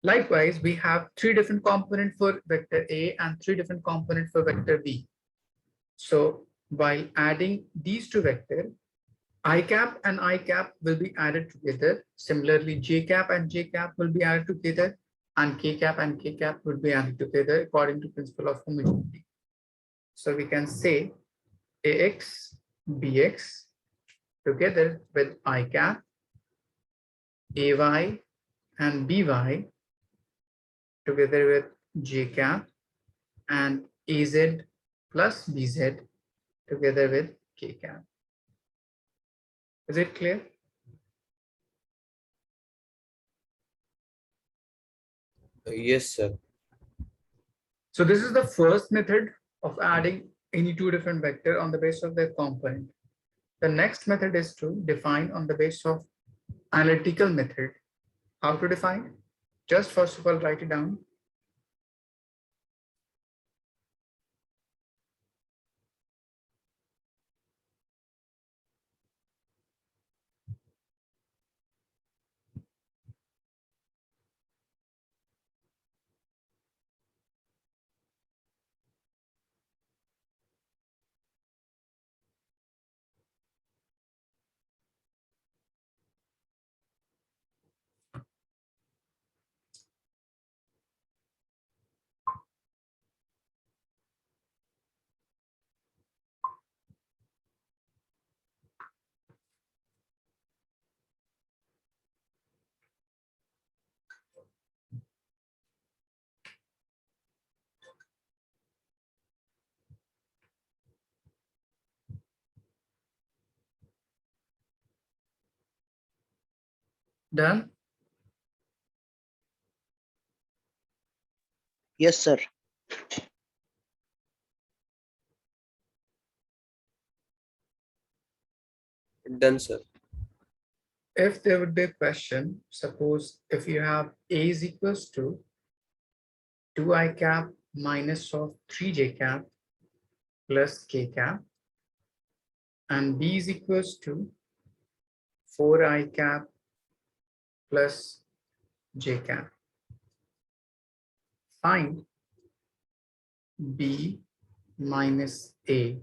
S1: Likewise, we have three different components for vector A and three different components for vector B. So while adding these two vectors, I cap and I cap will be added together. Similarly, J cap and J cap will be added together, and K cap and K cap will be added together according to principle of homogeneity. So we can say AX, BX together with I cap, AY and BY together with J cap, and AZ plus BZ together with K cap. Is it clear?
S3: Yes, sir.
S1: So this is the first method of adding any two different vector on the basis of their component. The next method is to define on the basis of analytical method. How to define? Just first of all, write it down. Done.
S5: Yes, sir.
S3: Done, sir.
S1: If there would be a question, suppose if you have A is equals to 2I cap minus of 3J cap plus K cap, and B is equals to 4I cap plus J cap. Find B minus A.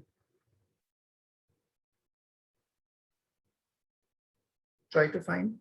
S1: Try to find.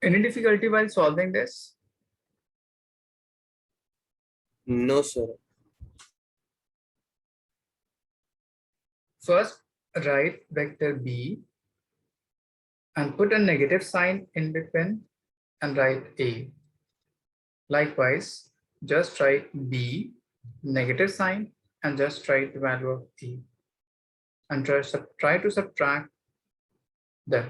S1: Any difficulty while solving this?
S3: No, sir.
S1: First, write vector B and put a negative sign in between and write A. Likewise, just write B, negative sign, and just write the value of A. And try to subtract them.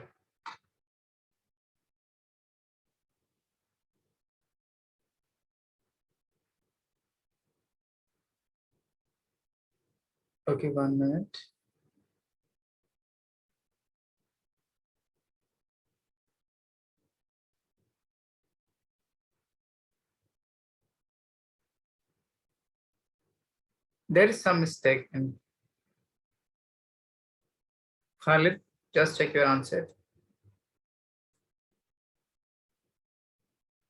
S1: Okay, 1 minute. There is some mistake in Khalid. Just check your answer.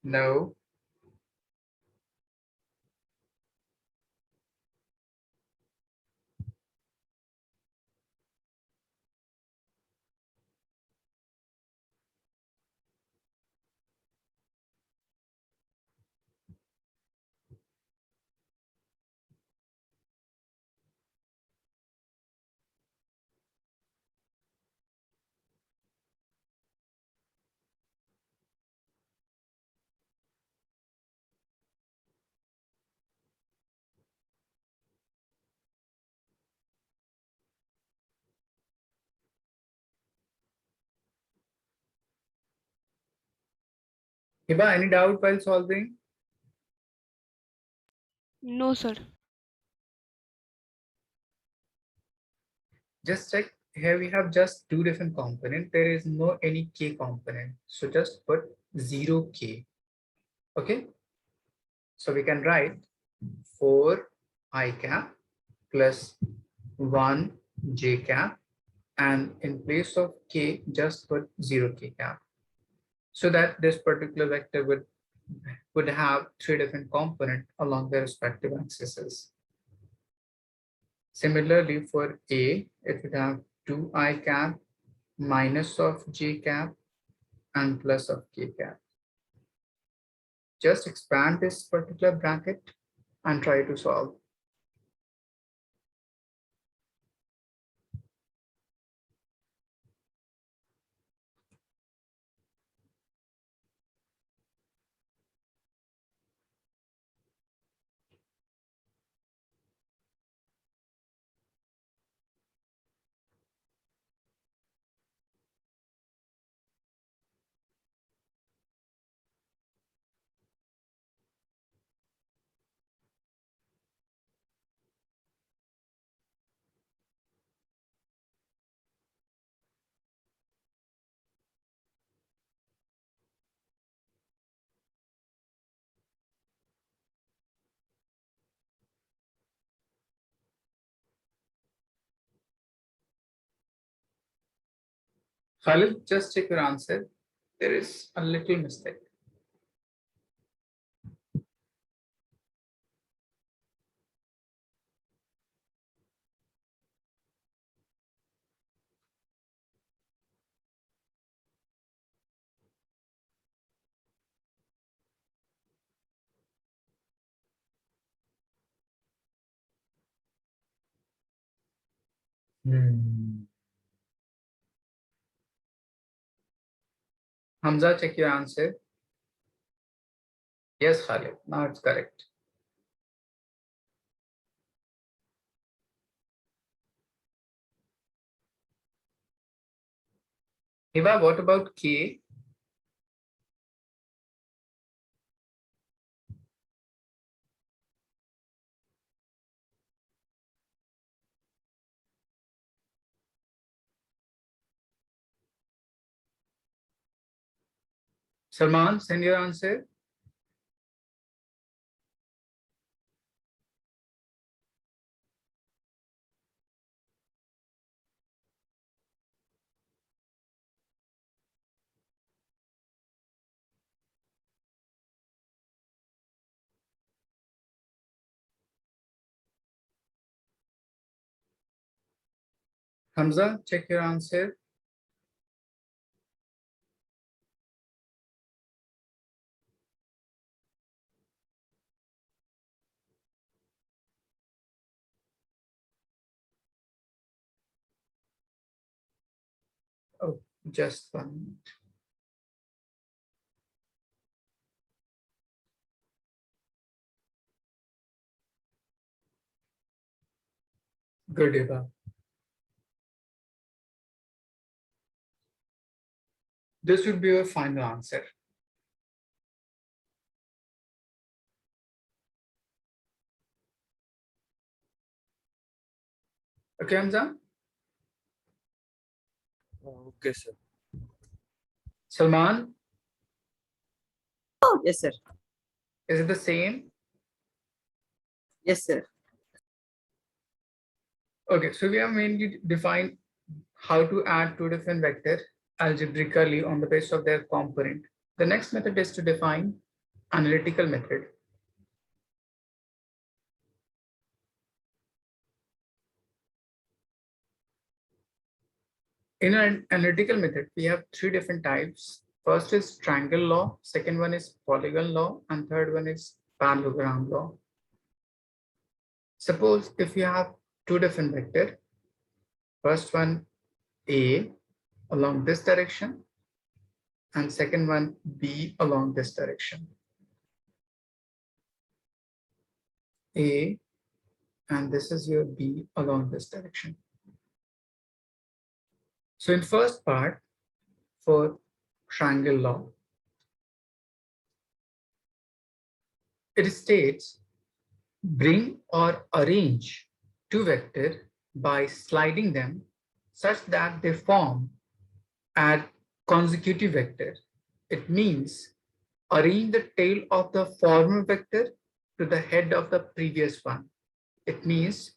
S1: No. Hiba, any doubt while solving?
S4: No, sir.
S1: Just check. Here we have just two different components. There is no any k component. So just put 0k. Okay. So we can write 4 I cap plus 1 j cap, and in place of k just put 0k cap, so that this particular vector would have three different components along their respective axes. Similarly, for A, it would have 2I cap minus of j cap and plus of k cap. Just expand this particular bracket and try to solve. Khalid, just check your answer. There is a little mistake. Hamza, check your answer. Yes, Khalid, now it's correct. Hiba, what about K? Salman, send your answer. Hamza, check your answer. Just 1 minute. Good, Eva. This would be your final answer. Okay, Hamza?
S3: Okay, sir.
S1: Salman,
S2: Yes, sir.
S1: is it the same?
S2: Yes, sir.
S1: Okay, so we have mainly defined how to add two different vectors algebraically on the basis of their component. The next method is to define analytical method. In an analytical method, we have three different types. First is triangle law, second one is polygon law, and third one is parallelogram law. Suppose if you have two different vectors, first one A along this direction, and second one B along this direction. A, and this is your B along this direction. So in first part, for triangle law, it states bring or arrange two vectors by sliding them such that they form a consecutive vector. It means arrange the tail of the former vector to the head of the previous one. It means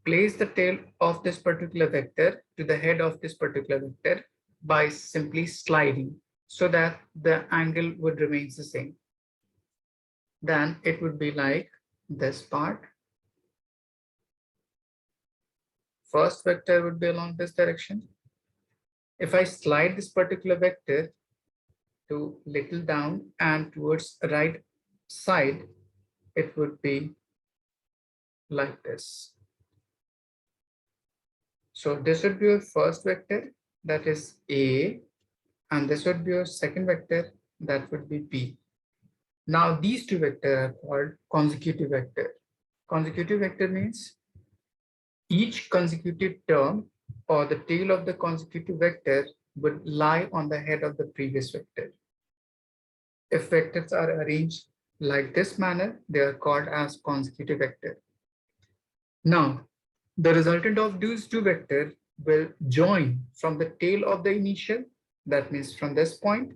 S1: place the tail of this particular vector to the head of this particular vector by simply sliding so that the angle would remain the same. Then it would be like this part. First vector would be along this direction. If I slide this particular vector to little down and towards the right side, it would be like this. So this would be your first vector, that is A, and this would be your second vector, that would be B. Now these two vectors are called consecutive vector. Consecutive vector means each consecutive term or the tail of the consecutive vector would lie on the head of the previous vector. If vectors are arranged like this manner, they are called as consecutive vector. Now, the resultant of these two vectors will join from the tail of the initial, that means from this point,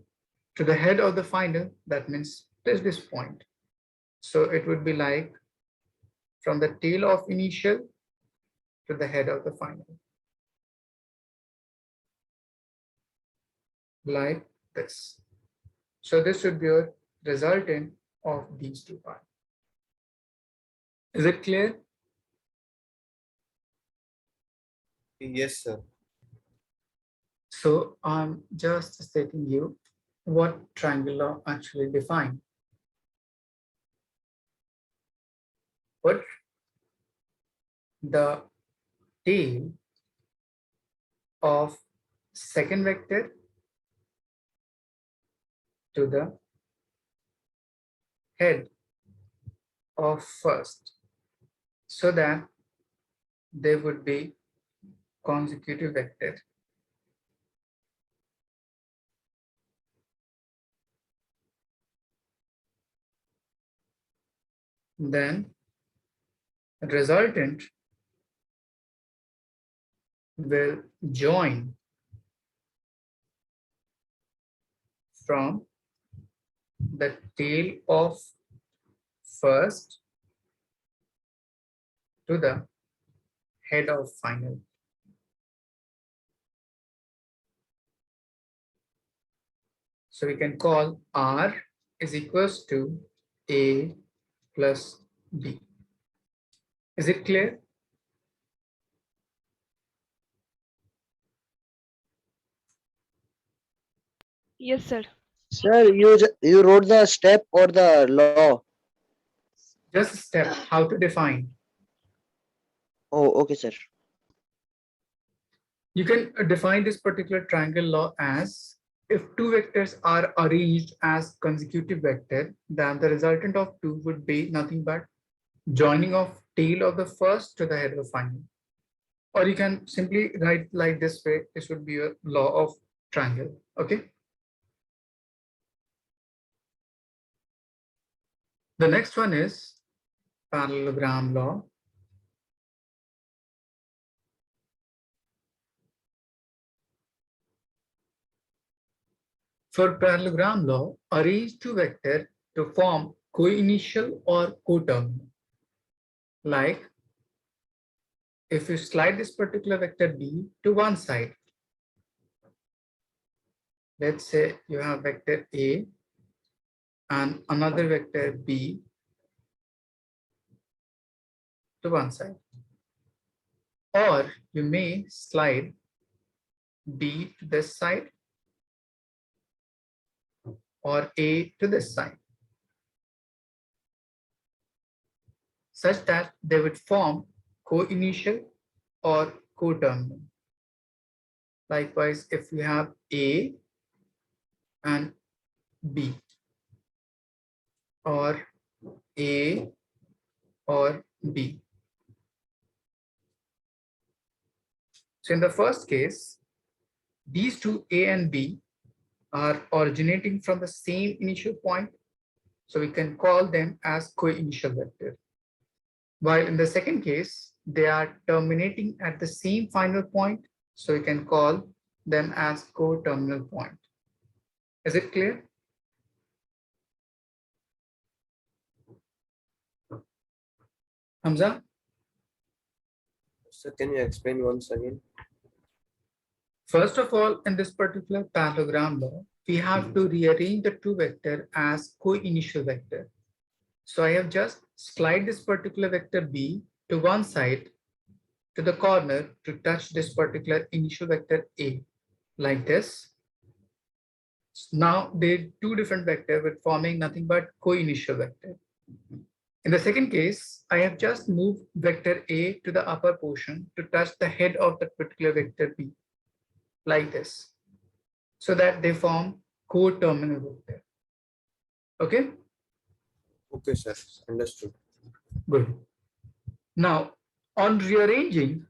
S1: to the head of the final, that means this point. So it would be like from the tail of initial to the head of the final, like this. So this would be your resultant of these two parts. Is it clear?
S3: Yes, sir.
S1: So I'm just stating you what triangle law actually define. Put the tail of second vector to the head of first so that they would be consecutive vector. Then resultant will join from the tail of first to the head of final. So we can call R is equals to A plus B. Is it clear?
S4: Yes, sir.
S5: Sir, you wrote the step or the law?
S1: Just a step how to define.
S5: Oh, okay, sir.
S1: You can define this particular triangle law as if two vectors are arranged as consecutive vector, then the resultant of two would be nothing but joining of tail of the first to the head of the final. Or you can simply write like this way. This would be a law of triangle. Okay. The next one is parallelogram law. For parallelogram law, arrange two vectors to form co-initial or coterminal. Like if you slide this particular vector B to one side, let's say you have vector A and another vector B to one side. Or you may slide B to this side or A to this side, such that they would form co-initial or coterminal. Likewise, if we have A and B, or A or B. So in the first case, these two A and B are originating from the same initial point, so we can call them as co-initial vector. While in the second case, they are terminating at the same final point, so we can call them as co-terminal point. Is it clear? Hamza?
S3: So can you explain once again?
S1: First of all, in this particular parallelogram law, we have to rearrange the two vector as co-initial vector. So I have just slide this particular vector B to one side to the corner to touch this particular initial vector A like this. Now they two different vector with forming nothing but co-initial vector. In the second case, I have just moved vector A to the upper portion to touch the head of that particular vector B like this, so that they form co-terminal vector. Okay,
S3: Okay, sir. Understood.
S1: good. Now, on rearranging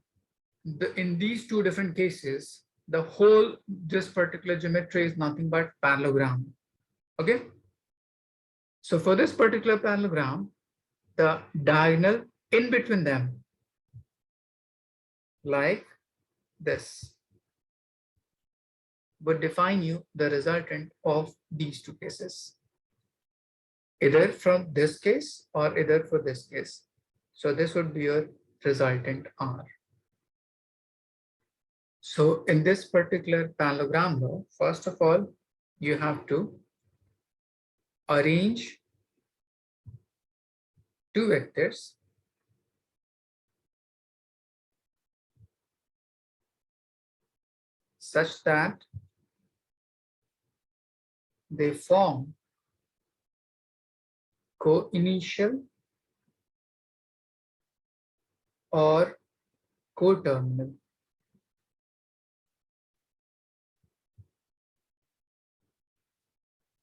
S1: in these two different cases, the whole this particular geometry is nothing but parallelogram. Okay, so for this particular parallelogram, the diagonal in between them, like this, would define you the resultant of these two cases, either from this case or either for this case. So this would be your resultant R. So in this particular parallelogram law, first of all, you have to arrange two vectors such that they form co-initial or coterminal.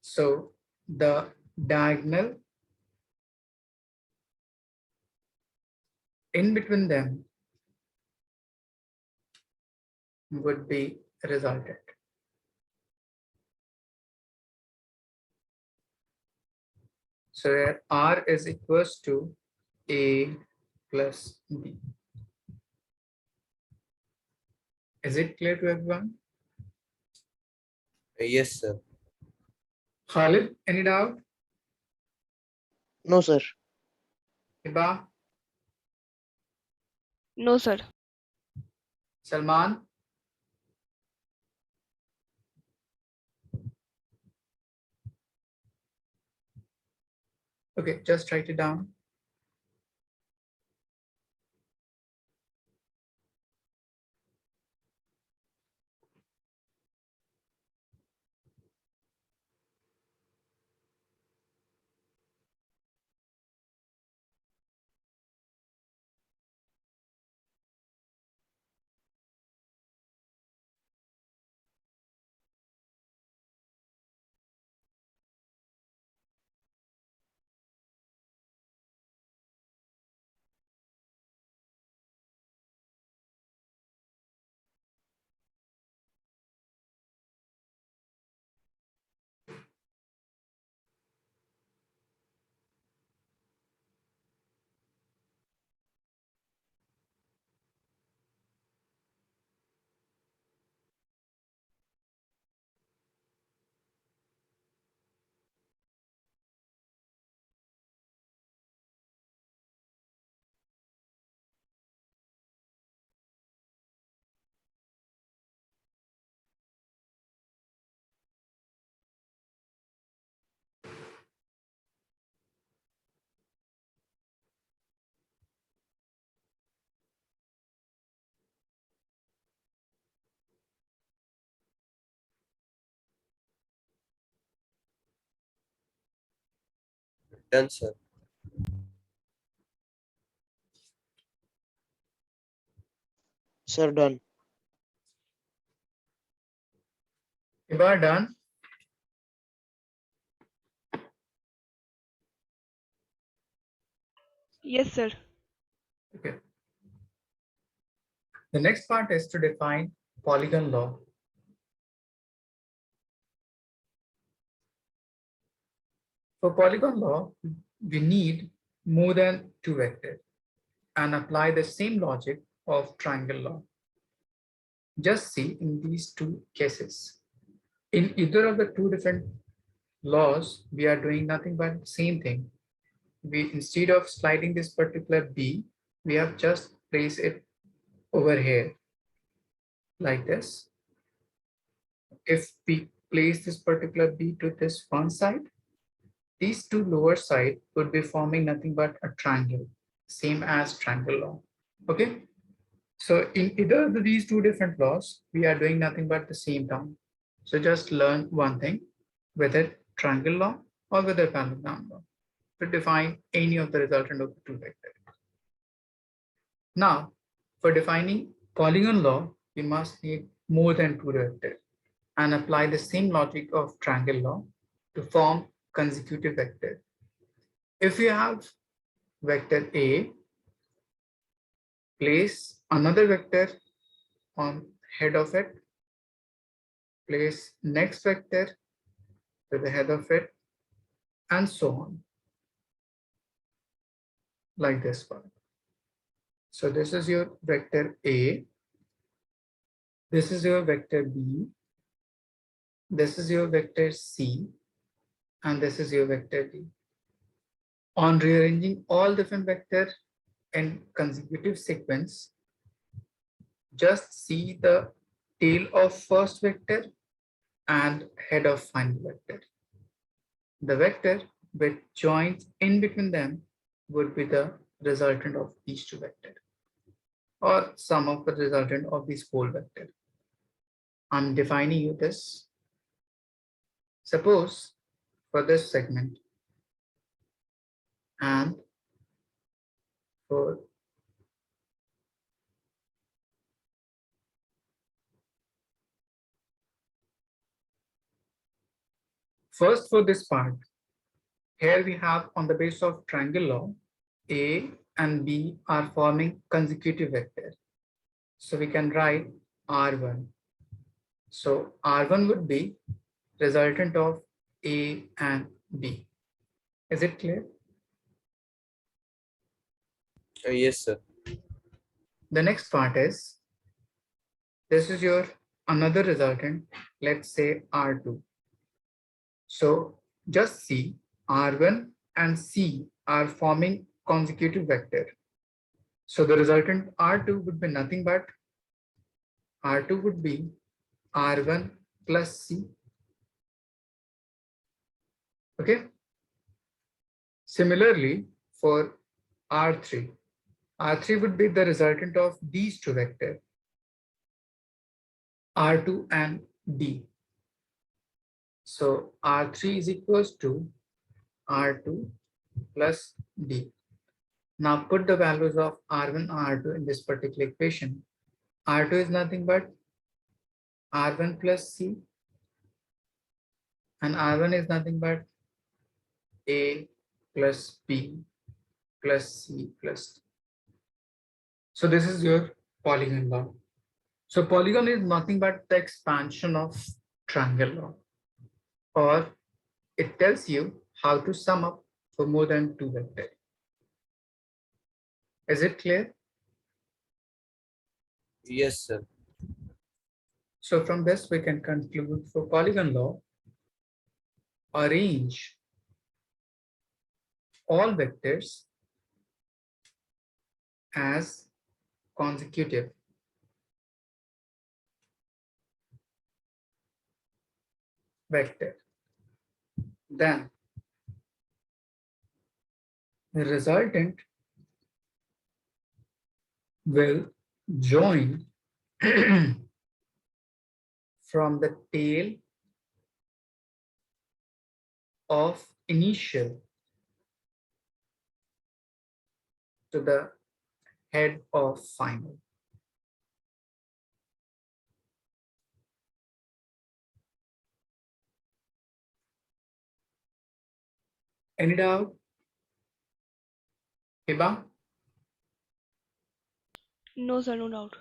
S1: So the diagonal in between them would be resultant. So here R is equals to A plus B. Is it clear to everyone?
S3: Yes, sir.
S1: Khalid, any doubt?
S5: No, sir.
S1: Iba,
S4: No, sir.
S1: Salman? Okay, just write it down.
S3: Done, sir.
S5: Sir, done.
S1: You are done.
S4: Yes, sir.
S1: Okay. The next part is to define polygon law. For polygon law, we need more than two vectors and apply the same logic of triangle law. Just see in these two cases. In either of the two different laws, we are doing nothing but same thing. We, instead of sliding this particular B, we have just placed it over here like this. If we place this particular B to this one side, these two lower side would be forming nothing but a triangle, same as triangle law. Okay. So in either of these two different laws, we are doing nothing but the same term. So just learn one thing, whether triangle law or whether parallelogram law, to define any of the resultant of the two vectors. Now, for defining polygon law, we must need more than two vectors and apply the same logic of triangle law to form consecutive vector. If you have vector A, place another vector on head of it, place next vector to the head of it, and so on, like this one. So this is your vector A, this is your vector B, this is your vector C, and this is your vector D. On rearranging all different vectors in consecutive sequence, just see the tail of first vector and head of final vector. The vector with joints in between them would be the resultant of these two vectors, or sum of the resultant of these whole vector. I'm defining you this. Suppose for this segment and for first for this part, here we have on the basis of triangle law, A and B are forming consecutive vector. So we can write R1. So R1 would be resultant of A and B. Is it clear?
S3: Yes, sir.
S1: The next part is, this is your another resultant, let's say R2. So just see R1 and C are forming consecutive vector. So the resultant R2 would be nothing but R2 would be R1 plus C. Okay. Similarly, for R3, R3 would be the resultant of these two vectors, R2 and D. So R3 is equals to R2 plus D. Now put the values of R1 and R2 in this particular equation. R2 is nothing but R1 plus C, and R1 is nothing but A plus B plus C plus D. So this is your polygon law. So polygon is nothing but the expansion of triangle law, or it tells you how to sum up for more than two vectors. Is it clear?
S3: Yes, sir.
S1: So from this we can conclude for polygon law, arrange all vectors as consecutive. Vector. Then the resultant will join from the tail of initial to the head of final. Any doubt? Hiba?
S4: No, sir, no doubt.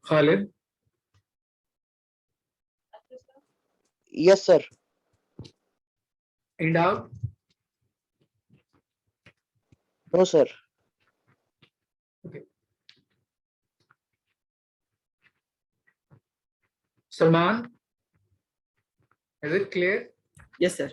S1: Khalid?
S5: Yes, sir.
S1: Any doubt?
S5: No, sir.
S1: Salman? Is it clear?
S2: Yes, sir.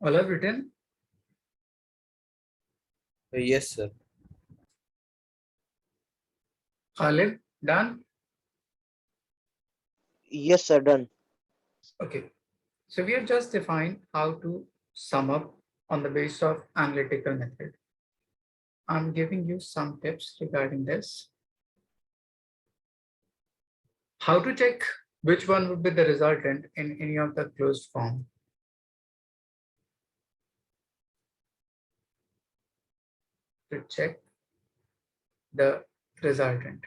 S1: All have written?
S3: Yes, sir.
S1: Khalid? Done?
S5: Yes, sir. Done.
S1: Okay. So we have just defined how to sum up on the basis of analytical method. I'm giving you some tips regarding this. How to check which one would be the resultant in any of the closed form. To check the resultant.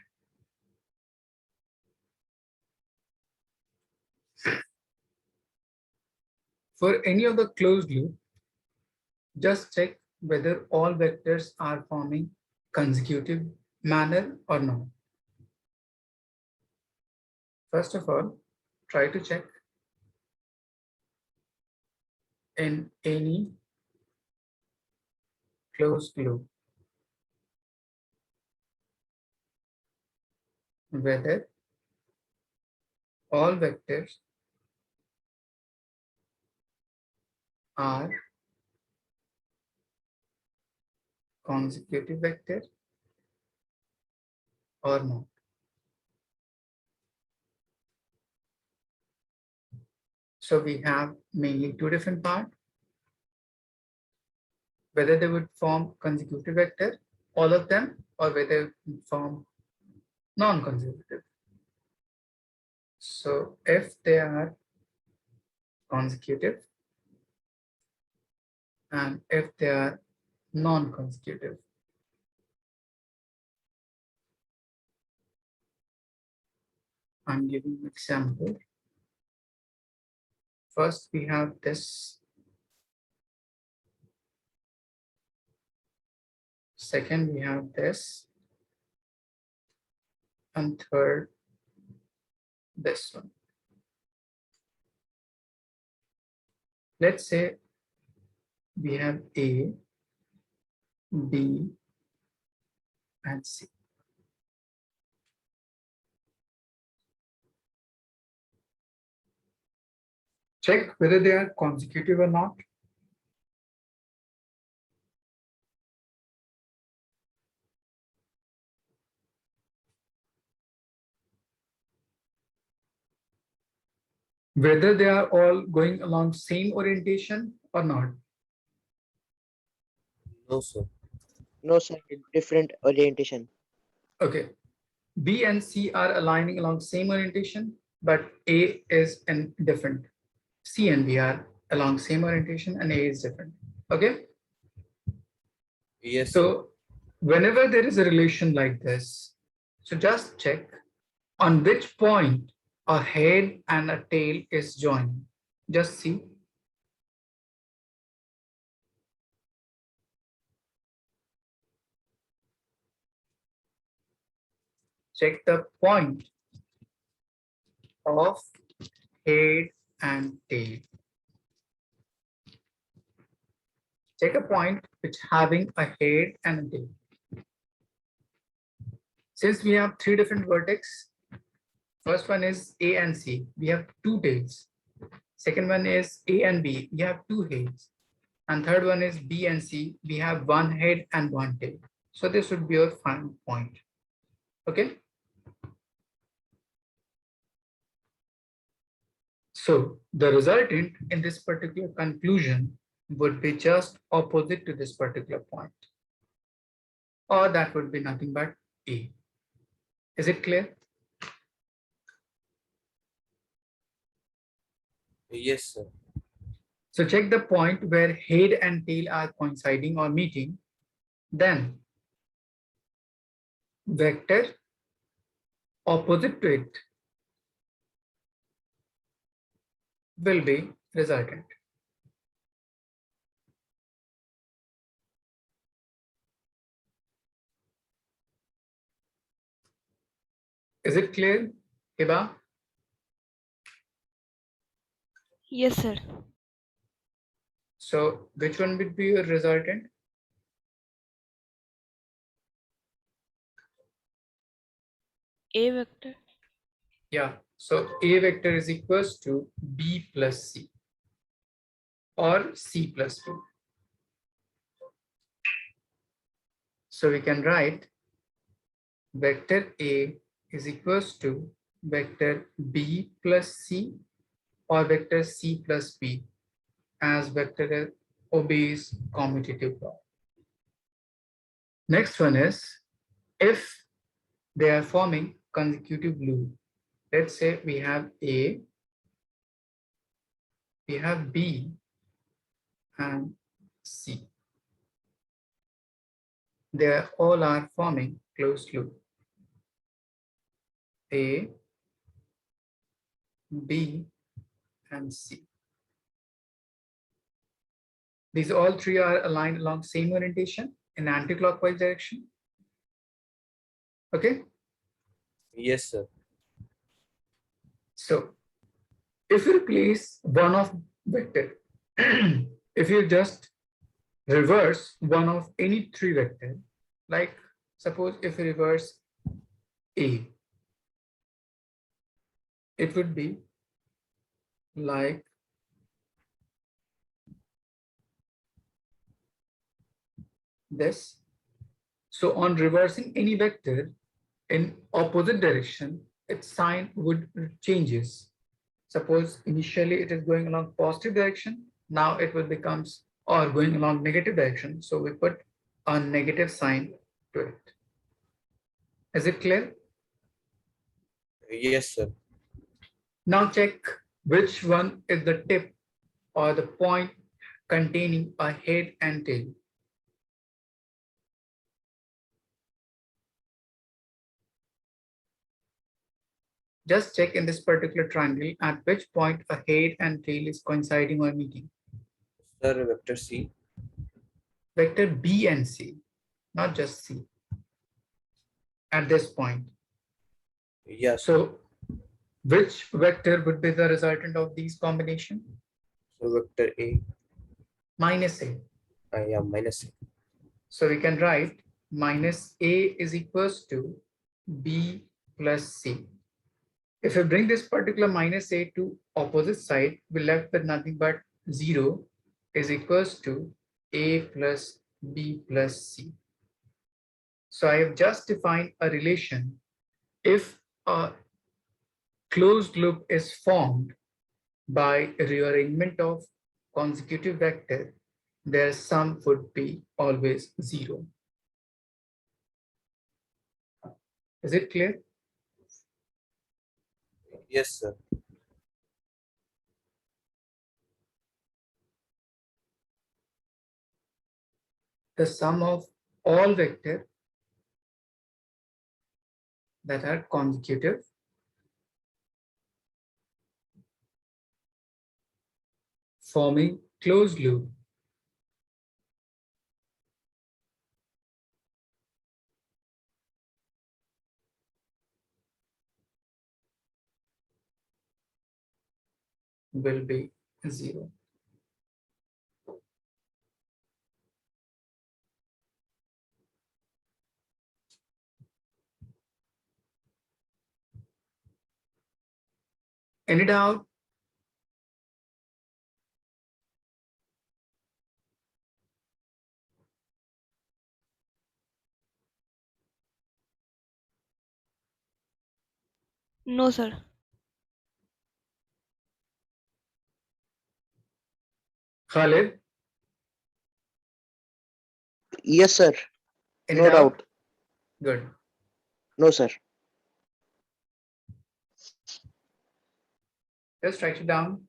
S1: For any of the closed loop, just check whether all vectors are forming consecutive manner or not. First of all, try to check in any closed loop whether all vectors are consecutive vector or not. So we have mainly two different parts, whether they would form consecutive vector, all of them, or whether they would form non-consecutive. So if they are consecutive and if they are non-consecutive, I'm giving an example. First, we have this. Second, we have this. And third, this one. Let's say we have A, B, and C. Check whether they are consecutive or not. whether they are all going along same orientation or not.
S3: No, sir.
S5: No, sir. Different orientation.
S1: Okay, B and C are aligning along same orientation, but A is in different. C and B are along same orientation and A is different. Okay,
S3: Yes, sir.
S1: so whenever there is a relation like this, so just check on which point a head and a tail is joining. Just see. Check the point of head and tail. Check a point which having a head and a tail. Since we have three different vertex, first one is A and C, we have two tails. Second one is A and B, we have two heads. And third one is B and C, we have one head and one tail. So this would be your final point. Okay. So the resultant in this particular conclusion would be just opposite to this particular point. Or that would be nothing but A. Is it clear?
S3: Yes, sir.
S1: So check the point where head and tail are coinciding or meeting. Then vector opposite to it will be resultant. Is it clear, Hiba?
S4: Yes, sir.
S1: So which one would be your resultant?
S4: A vector.
S1: Yeah, so A vector is equals to B plus C or C plus B. So we can write vector A is equals to vector B plus C or vector C plus B as vector obeys commutative law. Next one is if they are forming consecutive loop. Let's say we have A, we have B and C. They all are forming closed loop. A, B, and C. These all three are aligned along same orientation in anti-clockwise direction. Okay.
S3: Yes, sir.
S1: So if you replace one of vector, if you just reverse one of any three vector, like suppose if you reverse A, it would be like this. So on reversing any vector in opposite direction, its sign would changes. Suppose initially it is going along positive direction, now it will becomes or going along negative direction. So we put a negative sign to it. Is it clear?
S3: Yes, sir.
S1: Now check which one is the tip or the point containing a head and tail. Just check in this particular triangle at which point a head and tail is coinciding or meeting.
S3: Sir, vector C.
S1: Vector B and C, not just C. At this point.
S3: Yes.
S1: So which vector would be the resultant of these combination?
S3: So vector A.
S1: Minus A.
S3: Yeah, minus A.
S1: So we can write minus A is equals to B plus C. If we bring this particular minus A to opposite side, we're left with nothing but 0 is equals to A plus B plus C. So I have just defined a relation. If a closed loop is formed by rearrangement of consecutive vector, their sum would be always 0. Is it clear?
S3: Yes, sir.
S1: The sum of all vector that are consecutive forming closed loop will be 0. Any doubt?
S4: No, sir.
S1: Khalid,
S5: Yes, sir.
S1: any
S5: No
S1: doubt?
S5: doubt.
S1: Good.
S5: No, sir.
S1: Just write it down.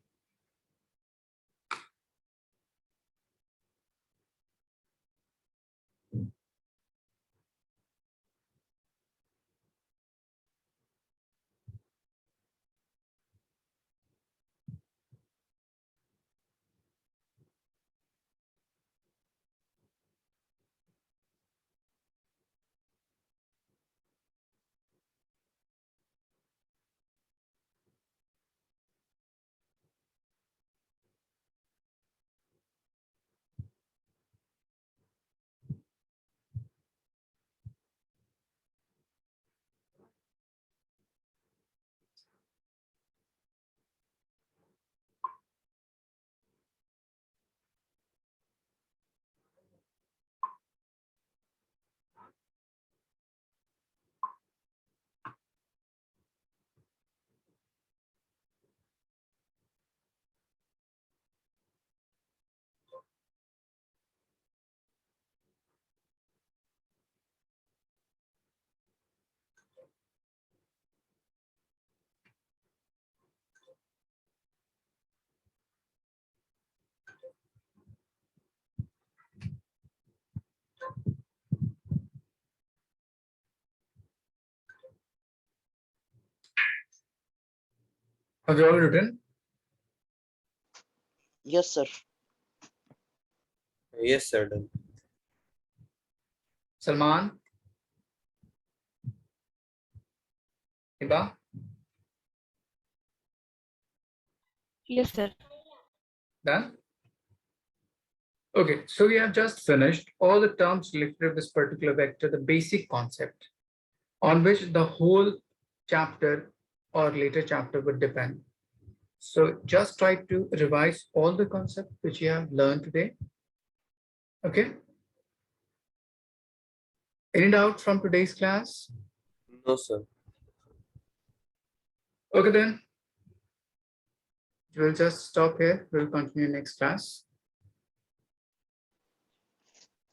S1: Have you all written?
S5: Yes, sir.
S3: Yes, sir. Done.
S1: Salman? Hiba?
S4: Yes, sir.
S1: Done? Okay, so we have just finished all the terms related to this particular vector, the basic concept on which the whole chapter or later chapter would depend. So just try to revise all the concepts which you have learned today. Okay. Any doubt from today's class?
S3: No, sir.
S1: Okay, then we'll just stop here. We'll continue next class.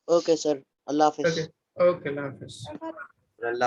S5: Okay, sir. Allah Hafiz.
S1: Okay. Okay, Allah Hafiz.
S3: Allah